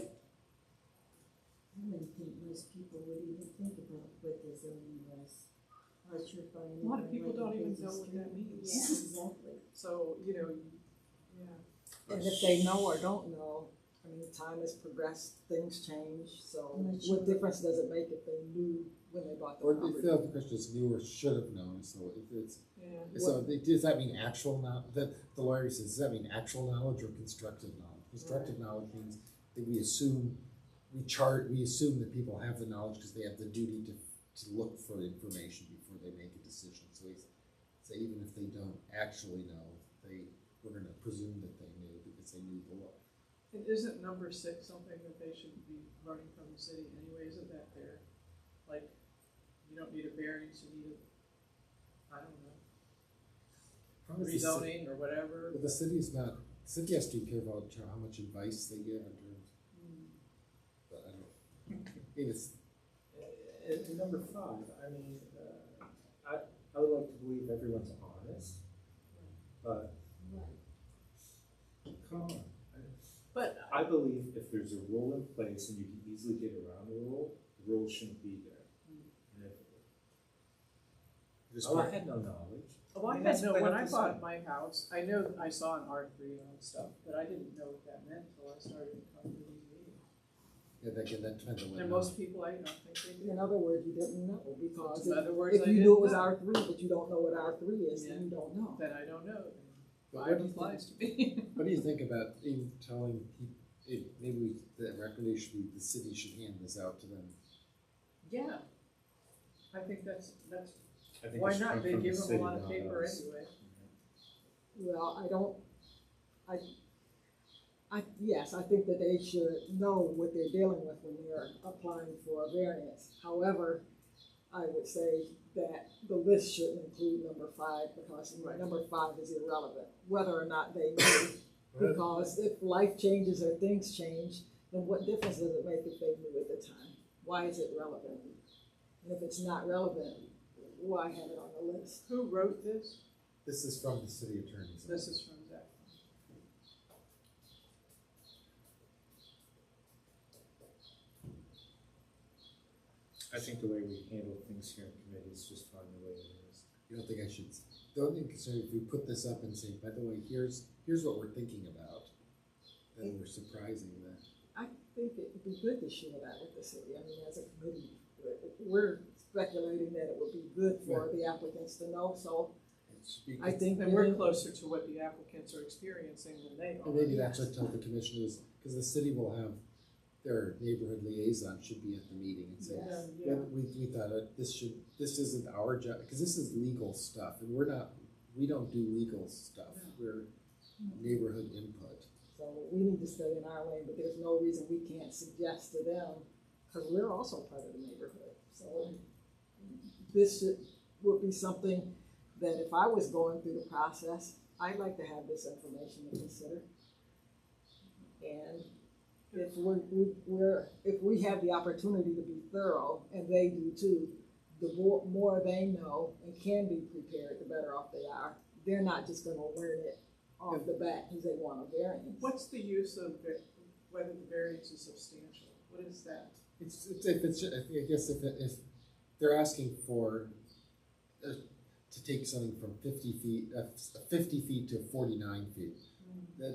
wouldn't think most people would even think about what the zoning was. I was sure finding. A lot of people don't even know what that means. Yeah, exactly. So, yeah. And if they know or don't know, I mean, time has progressed, things change, so I'm not what sure. difference does it make if they knew when they bought the Or if property? the question is knew or should have known, so if it's, Yeah. does that mean actual knowledge? The lawyer says, does that mean actual knowledge or constructive knowledge? Constructive knowledge means that we assume that people have the knowledge because they have the duty to look for information before they make a decision. So even if they don't actually know, we're gonna presume that they knew because they knew the law. And isn't number 6 something that they should be learning from the city anyway? Isn't that their, like, you don't need a variance, you need I don't know, Problem is the rezoning or whatever? But the city has to be careful about how much advice they give in terms. But I don't. It's And number 5, I mean, I would like to believe everyone's honest, but come on. But I believe if there's a rule in place and you can easily get around the rule shouldn't be there. And I had no knowledge. well, I had no, when I bought my house, I know I saw an R3 and stuff, but I didn't know what that meant until I started coming to these meetings. that depends on what. And most people, I don't think they do. In other words, you didn't know, because In other words, if I you knew it was didn't know. R3, but you don't know what R3 is, then you don't know. Then I don't know. But 5 applies to me. What do you think about even telling people, maybe the recommendation should be the city should hand this out to them? Yeah. I think that's, I think it why should come not? They from the give them city, a lot of not paper us. anyway. Well, yes, I think that they should know what they're dealing with when they're applying for a variance. However, I would say that the list shouldn't include number 5, because Right. number 5 is irrelevant, whether or not they knew. Because if life changes or things change, then what difference does it make if they knew at the time? Why is it relevant? And if it's not relevant, why have it on the list? Who wrote this? This is from the city attorney's. This is from Zach. I think the way we handle things here in committee is just fine the way it is. You don't think I should, don't think, so if we put this up and say, by the way, here's what we're thinking about, then we're surprising them. I think it would be good to share that with the city. I mean, as a committee, we're speculating that it would be good for the applicants to know, so I think. And we're closer to what the applicants are experiencing than they are. And maybe that's what tell the commissioners, because the city will have their neighborhood liaison should be at the meeting and say, Yeah. we thought this isn't our job, because this is legal stuff, and we don't do legal stuff, we're neighborhood input. So we need to stay in our lane, but there's no reason we can't suggest to them, because we're also part of the neighborhood. So this would be something that if I was going through the process, I'd like to have this information to consider. And if we have the opportunity to be thorough, and they do too, the more they know and can be prepared, the better off they are. They're not just gonna learn it off the bat because they want a variance. What's the use of whether the variance is substantial? What is that? I guess if they're asking for, to take something from 50 feet, 50 feet to 49 feet.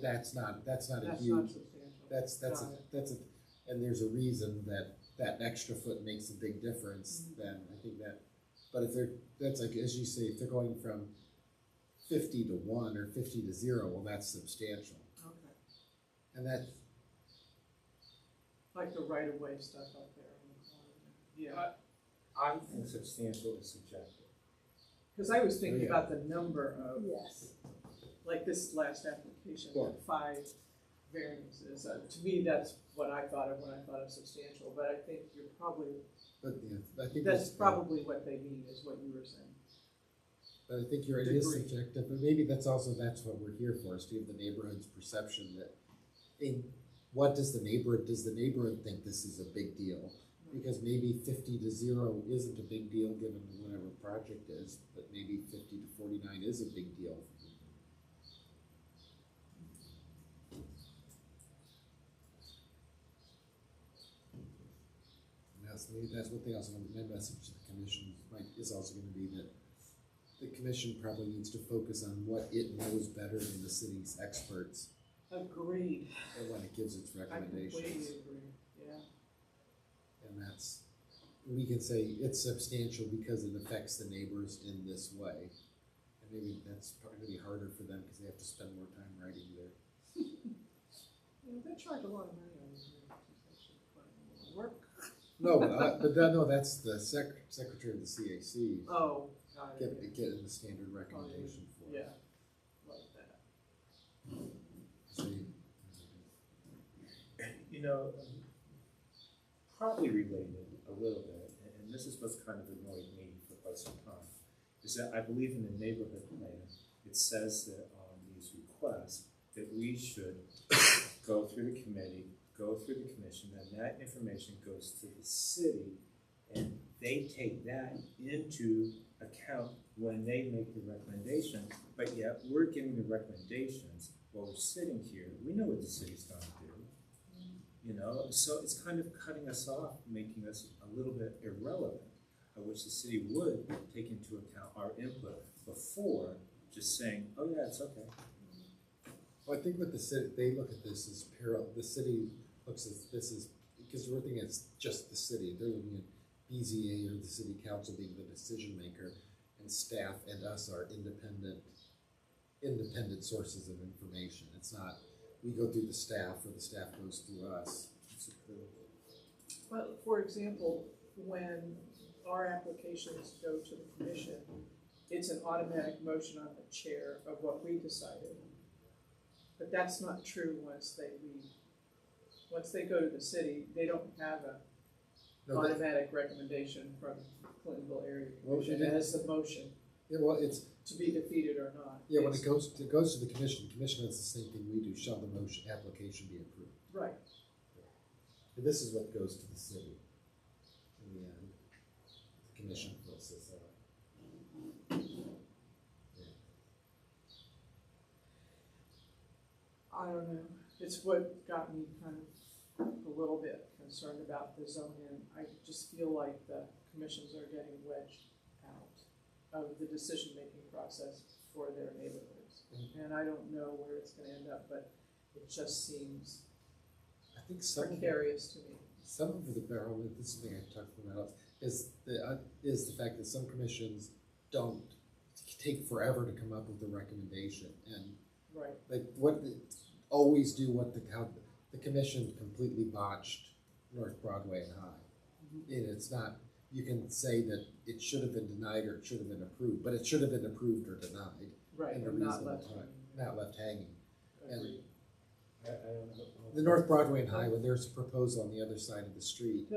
That's not a That's not huge, substantial. that's a, and there's a reason that that extra foot makes a big difference, then I think that, but if they're, that's like, as you say, if they're going from 50 to 1 or 50 to 0, well, that's substantial. Okay, And that, like the right of way stuff up there on the corner. Yeah, I think substantial is subjective. because I was thinking Yeah. about the number of, Yes. like this last application, Yeah. 5 variances. To me, that's what I thought of when I thought of substantial, but I think you're probably, but yeah, I think that's probably what they mean, is what you were saying. But I think it is Degree. subjective, but maybe that's what we're here for, is to give the neighborhood's perception that, what does the neighborhood think this is a big deal? Because maybe 50 to 0 isn't a big deal given whatever project is, but maybe 50 to 49 is a big deal. Maybe that's what they also want, my message to the commission is also gonna be that the commission probably needs to focus on what it knows better than the city's experts, Agreed. and when it gives its I completely recommendations. agree, yeah. And that's, we can say it's substantial because it affects the neighbors in this way. And maybe that's probably gonna be harder for them because they have to spend more time writing their. Yeah, they charge a lot of money on these variances, they should put in a little work. No, no, that's the secretary of the CAC. Oh, got it. Getting the standard recommendation for it. Yeah, like that. See, You know, probably related a little bit, and this is what's kind of annoyed me for quite some time, is that I believe in the neighborhood plan, it says that on these requests, that we should go through the committee, go through the commission, and that information goes to the city, and they take that into account when they make the recommendation, but yet we're giving the recommendations while we're sitting here. We know what the city's gonna do. You know, so it's kind of cutting us off, making us a little bit irrelevant. I wish the city would take into account our input before just saying, oh yeah, it's okay. well, I think what the city, they look at this as parallel, the city looks at this as, because we're thinking it's just the city, they're looking at BZA or the city council being the decision maker, and staff and us are independent sources of information. It's not, we go through the staff or the staff goes through us. But for example, when our applications go to the commission, it's an automatic motion on the chair of what we decided. But that's not true once they leave. Once they go to the city, they don't have a No, they- automatic recommendation from Clintonville Area Well, Commission it as the motion Yeah, well, it's, to be defeated or not. yeah, when It's- it goes to the commission does the same thing we do, shall the motion application be approved. Right, And this is what goes to the city in the end. The commission fills this out. I don't know, it's what got me kind of a little bit concerned about the zone-in. I just feel like the commissions are getting wedged out of the decision-making process for their neighborhoods. And I don't know where it's gonna end up, but it just seems I think some precarious to me. Some of the barrel, this is something I talked about, is the fact that some commissions don't take forever to come up with a recommendation, and Right, like always do how the commission completely botched North Broadway and High. And it's not, you can say that it should have been denied or it should have been approved, but it should have been approved or denied right, in a and not reasonable left. time, not left hanging. And Agreed. I don't know. the North Broadway and High, when there's a proposal on the other side of the street,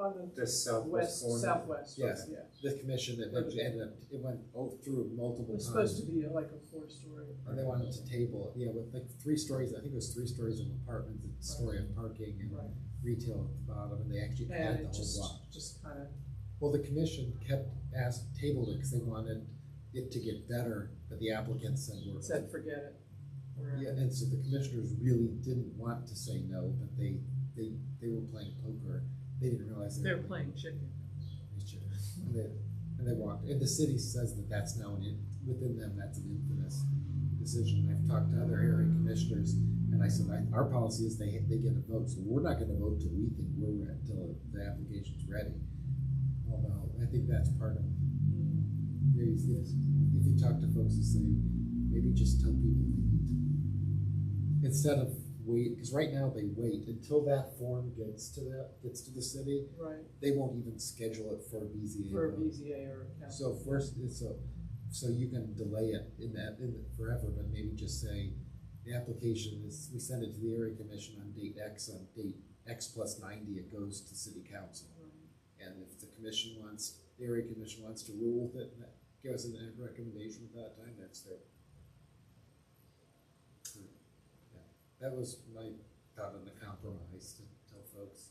On The southwest corner. southwest, Yes. yeah. the commission eventually ended up, it went through multiple It's times. supposed to be like a 4-story. And they wanted to table, with like 3 stories, I think it was 3 stories of apartments, a story of parking and Right. retail at the bottom, and they actually And had the it whole block. just kind of, Well, the commission tabled it because they wanted it to get better, but the applicants said said, forget it. We're- Yeah, and so the commissioners really didn't want to say no, but they were playing poker. They didn't realize They're playing chicken. They- And they walked, and the city says that that's now within them, that's an infamous decision. I've talked to other area commissioners, and I said, our policy is they get a vote, so we're not gonna vote till we think till the application's ready. Although, I think that's part of, maybe, yes, if you talk to folks and say, maybe just tell people they need to, instead of wait, because right now they wait until that form gets to the city. Right, They won't even schedule it for a BZA. for a vote. BZA or a council. So first, so you can delay it in forever, but maybe just say, the application is, we send it to the area commission on date X plus 90, it goes to city council. And if the area commission wants to rule that, give us a recommendation at that time, that's their. That was my thought on the compromise, to tell folks.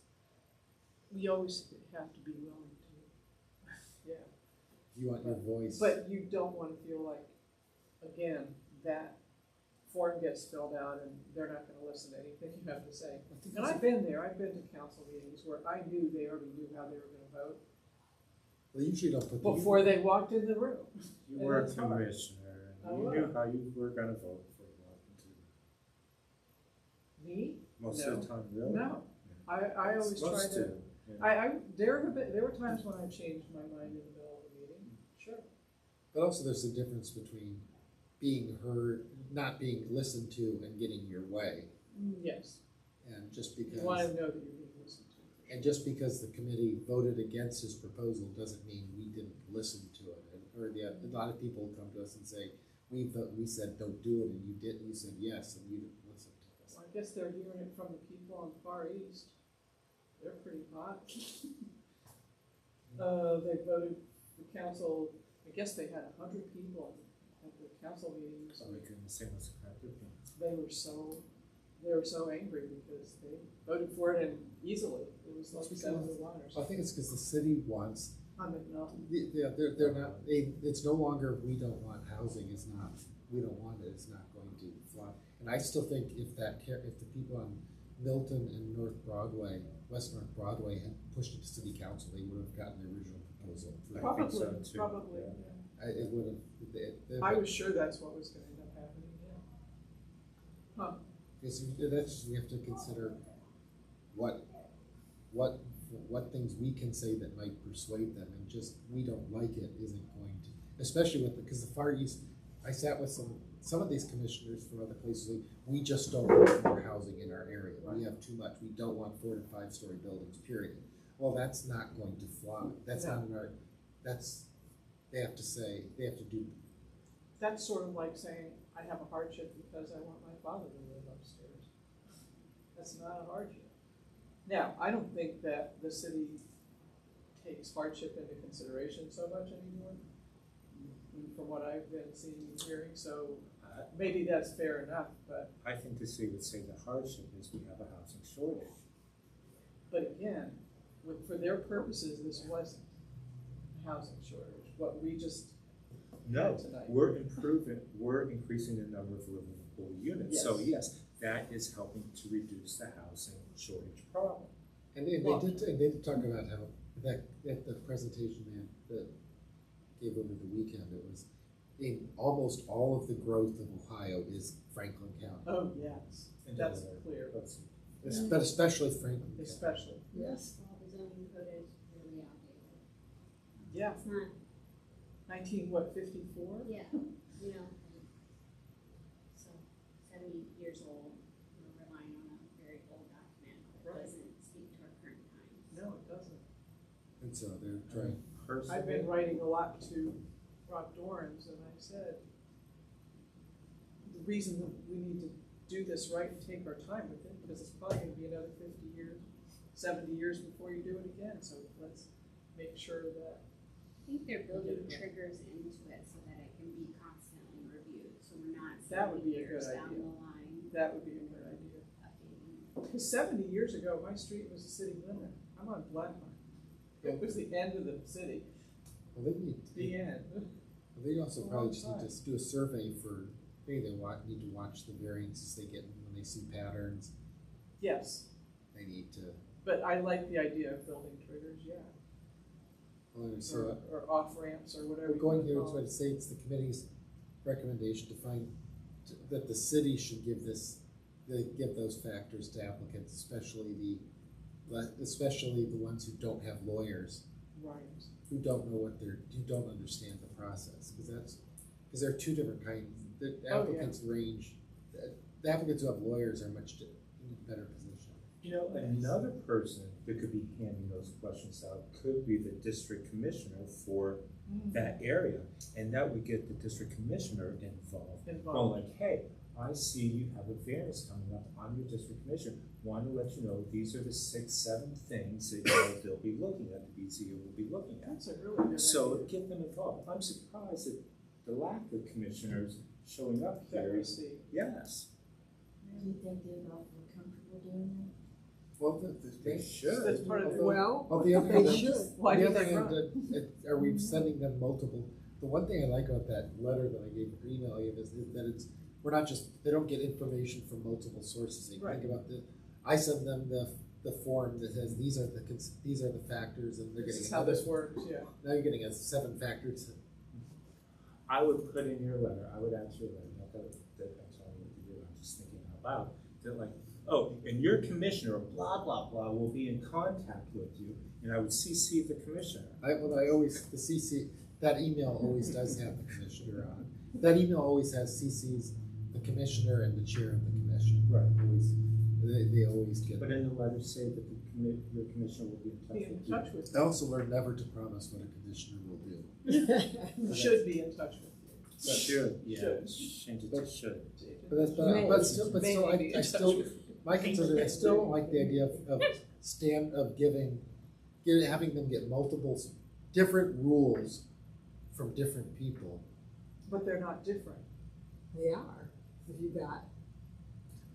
We always have to be willing to, yeah. You want your voice. But you don't want to feel like, again, that form gets filled out and they're not gonna listen to anything you have to say. And I've been there, I've been to council meetings where I knew they already knew how they were gonna vote Well, they usually don't put before they walked in the room. You And were a it's hard. commissioner, I and you was. knew how you were gonna vote for one, Me? most No. of the time, really? No, I always try Supposed to, yeah. there were times when I changed my mind in the middle of the meeting, sure. But also there's a difference between being heard, not being listened to, and getting your way. Yes, And just you because, wanna know that you're being listened to. and just because the committee voted against his proposal doesn't mean we didn't listen to it. A lot of people come to us and say, we said don't do it, and you did, you said yes, and you didn't listen to us. Well, I guess they're hearing it from the people on the Far East. They're pretty hot. They voted, the council, I guess they had 100 people at the council meetings. So we couldn't say what's corrected. They were so angry because they voted for it and easily. It was like 7-1 or I something. think it's because the city wants, I mean, no. they're not, it's no longer, we don't want housing, it's not, we don't want it, it's not going to fly. And I still think if the people on Milton and West North Broadway had pushed it to city council, they would have gotten the original proposal through. I think so, Probably, too. probably. Yeah. It would have. I was sure that's what was gonna end up happening, yeah. Huh. Because we have to consider what things we can say that might persuade them, and just, we don't like it isn't going to, especially because the Far East, I sat with some of these commissioners from other places, like, we just don't want more housing in our area. We have too much. We don't want 4 to 5 story buildings, period. Well, that's not going to fly. That's not in our, they have to do. That's sort of like saying, I have a hardship because I want my father to live upstairs. That's not a hardship. Now, I don't think that the city takes hardship into consideration so much anymore, from what I've been seeing and hearing, so maybe that's fair enough, but. I think the city would say the hardship is we have a housing shortage. But again, for their purposes, this wasn't a housing shortage, what we just had tonight. We're increasing the number of livable units. So yes, that is helping to reduce the housing shortage problem. And they did talk about how that at the presentation that gave over the weekend, it was in almost all of the growth of Ohio is Franklin County. Oh, yes, that's clear, But especially Franklin County. especially. Yes, well, the zoning code is really outdated. Yeah, It's not, 54? yeah, you know, so 70 years old, we're relying on a very old document that Right. doesn't speak to our current times. No, it doesn't. And so they're trying. I've been writing a lot to Rob Dorans, and I said, the reason that we need to do this right and take our time with it, because it's probably gonna be another 50 years, 70 years before you do it again, so let's make sure that. I think they're building triggers into it so that it can be constantly reviewed, so we're not That would 70 be a good years down idea. the line That would be a good idea. updating. Because 70 years ago, my street was the city limit. I'm on Blackmine. It was the end of the city, Well, the end. they also A probably long just need time. to do a survey for, maybe they need to watch the variances they get when they see patterns. Yes, They need to. but I like the idea of building triggers, yeah. So, or off ramps or whatever. we're going you here wanna call to say it's the committee's recommendation to find, that the city should give those factors to applicants, especially the ones who don't have lawyers, it. Right. who don't know who don't understand the process, because there are two different kinds, the applicants range, the applicants who have lawyers are much in a better position. You know, another person that could be handing those questions out could be the district commissioner for that area. And that would get the district commissioner involved. Going like, hey, I see you have a variance coming up. I'm your district commissioner. Want to let you know these are the 6, 7 things that they'll be looking at, the BZU will be looking at. That's a really good So idea. get them involved. I'm surprised at the lack of commissioners showing up That here. we see. Yes. Do you think they'd all feel comfortable doing Well, They should. That's part of the. Well, On the other they hand, should. Why the do other they hand, run? are we sending them multiple? The one thing I like about that letter that I gave, email you, is that we're not just, they don't get information from multiple sources. They Right. think about I send them the form that says these are the factors, and they're This getting is how another. this works, yeah. Now you're getting 7 factors. I would put in your letter, I would ask your letter, not that I'm telling you what to do, I'm just thinking out loud, that like, oh, and your commissioner, blah, blah, blah, will be in contact with you, and I would CC the commissioner. That email always does have the commissioner on it. That email always has CC's the commissioner and the chair of the commission. Right. They always get. But in the letter say that your commissioner will be in touch Be with in you. touch with They also learn never to promise what a commissioner will do. you. Should be in touch with you. Should, yeah, Should. change it to should. But still, I still, my concern is I still don't like the idea of having them get multiple different rules from different people. But they're not different. They are. If you got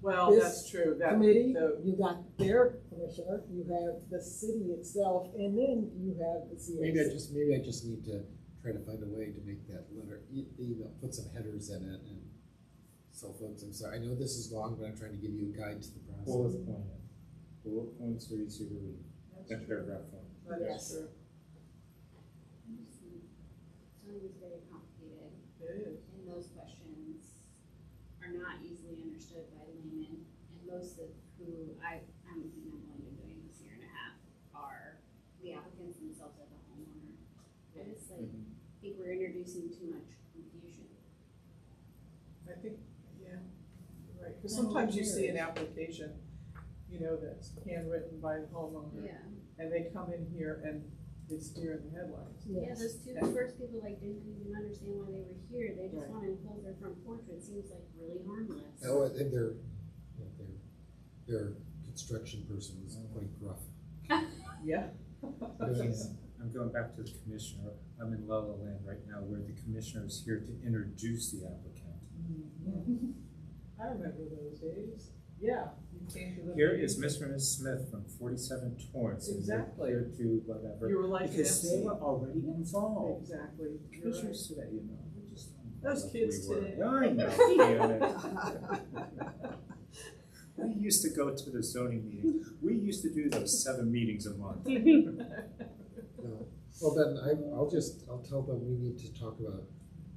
Well, This that's true, that, committee, the, you got their commissioner, you have the city itself, and then you have the CAC. Maybe I just need to try to find a way to make that letter, email, put some headers in it, and so folks, I'm sorry, I know this is long, but I'm trying to give you a guide to the process. Bullet point it. Bullet points are easier to read than paragraph form. that is Yes. true, Zoning is very complicated, it is. and those questions are not easily understood by laymen, and most of who I've only been doing this 1.5 years are the applicants themselves as a homeowner. I just think we're introducing too much confusion. I think, yeah, you're right, because sometimes you see an application, that's handwritten by the homeowner, Yeah. and they come in here and it's deer in the headlights. Yeah, those two first people didn't even understand why they were here, they just Right. wanna enclose their front porch, it seems like really harmless. Oh, and their construction person was quite gruff. Yeah. I'm going back to the commissioner. I'm in La La Land right now where the commissioner is here to introduce the applicant. I remember those days, yeah, you came to the. Here is Mr. and Ms. Smith from 47 Torrance. and they're Exactly. Here to whatever. You were like an Because they MC. were already involved. Exactly, you're right. Commissioners today, we're just. Those kids we were. today. I know, damn it. We used to go to the zoning meeting. We used to do those 7 meetings a month. No. Well, then I'll tell them we need to talk about,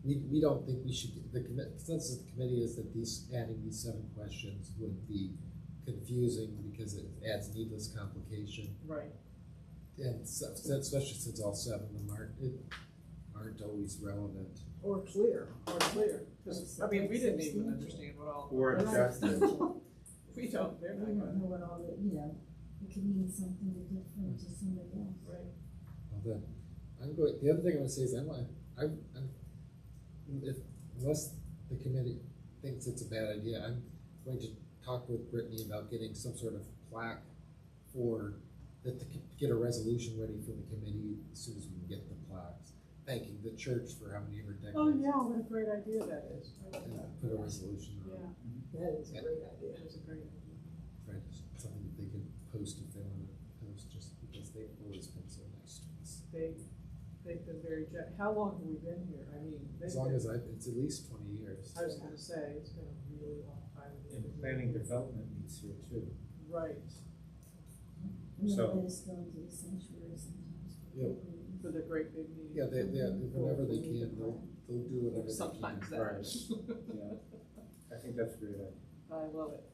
we don't think we should, the consensus of the committee is that adding these 7 questions would be confusing because it adds needless complication. Right, And especially since all 7 of them aren't always relevant. Or clear. because, we didn't even understand what all. Or exactly. We don't, they're not We don't gonna, know what all the, it could mean something different to somebody else. right, Well, then, the other thing I'm gonna say is unless the committee thinks it's a bad idea, I'm going to talk with Brittany about getting some sort of plaque to get a resolution ready for the committee as soon as we can get the plaques, thanking the church for how many decades. oh, yeah, what a great idea that is. And put a resolution on Yeah, it. That is a great idea. that is a great idea. Right, something that they can post if they wanna post, just because they've always been so nice to us. They've been very how long have we been here? As long as it's at least 20 years. I was gonna say, it's been a really long time. And planning development meets here too. Right, And So- then let us go into the sanctuary sometimes. for Yep. programs. for the great big meeting. Yeah, whenever they can, they'll do whatever they can. Sometimes that. Right. Yeah, I think that's a great idea. I love it.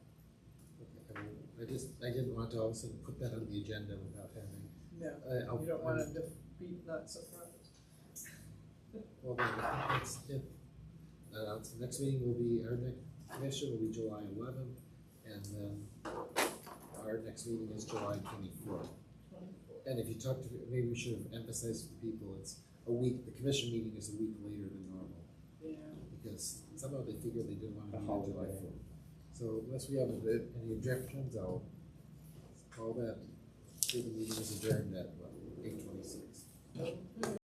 Okay, I didn't want to all of a sudden put that on the agenda without having. No, I'll- you don't want to be not surprised. Well, then, I think that's it. So next meeting will be, our next commission will be July 11th, and then our next meeting is July 24th. And if you talk to, maybe we should have emphasized to people, it's a week, the commission meeting is a week later than normal, Yeah. because somehow they figured they didn't want to The meet on July holiday. 4th. So unless we have any objections, I'll call that, say the meeting is adjourned at, what, 8:26.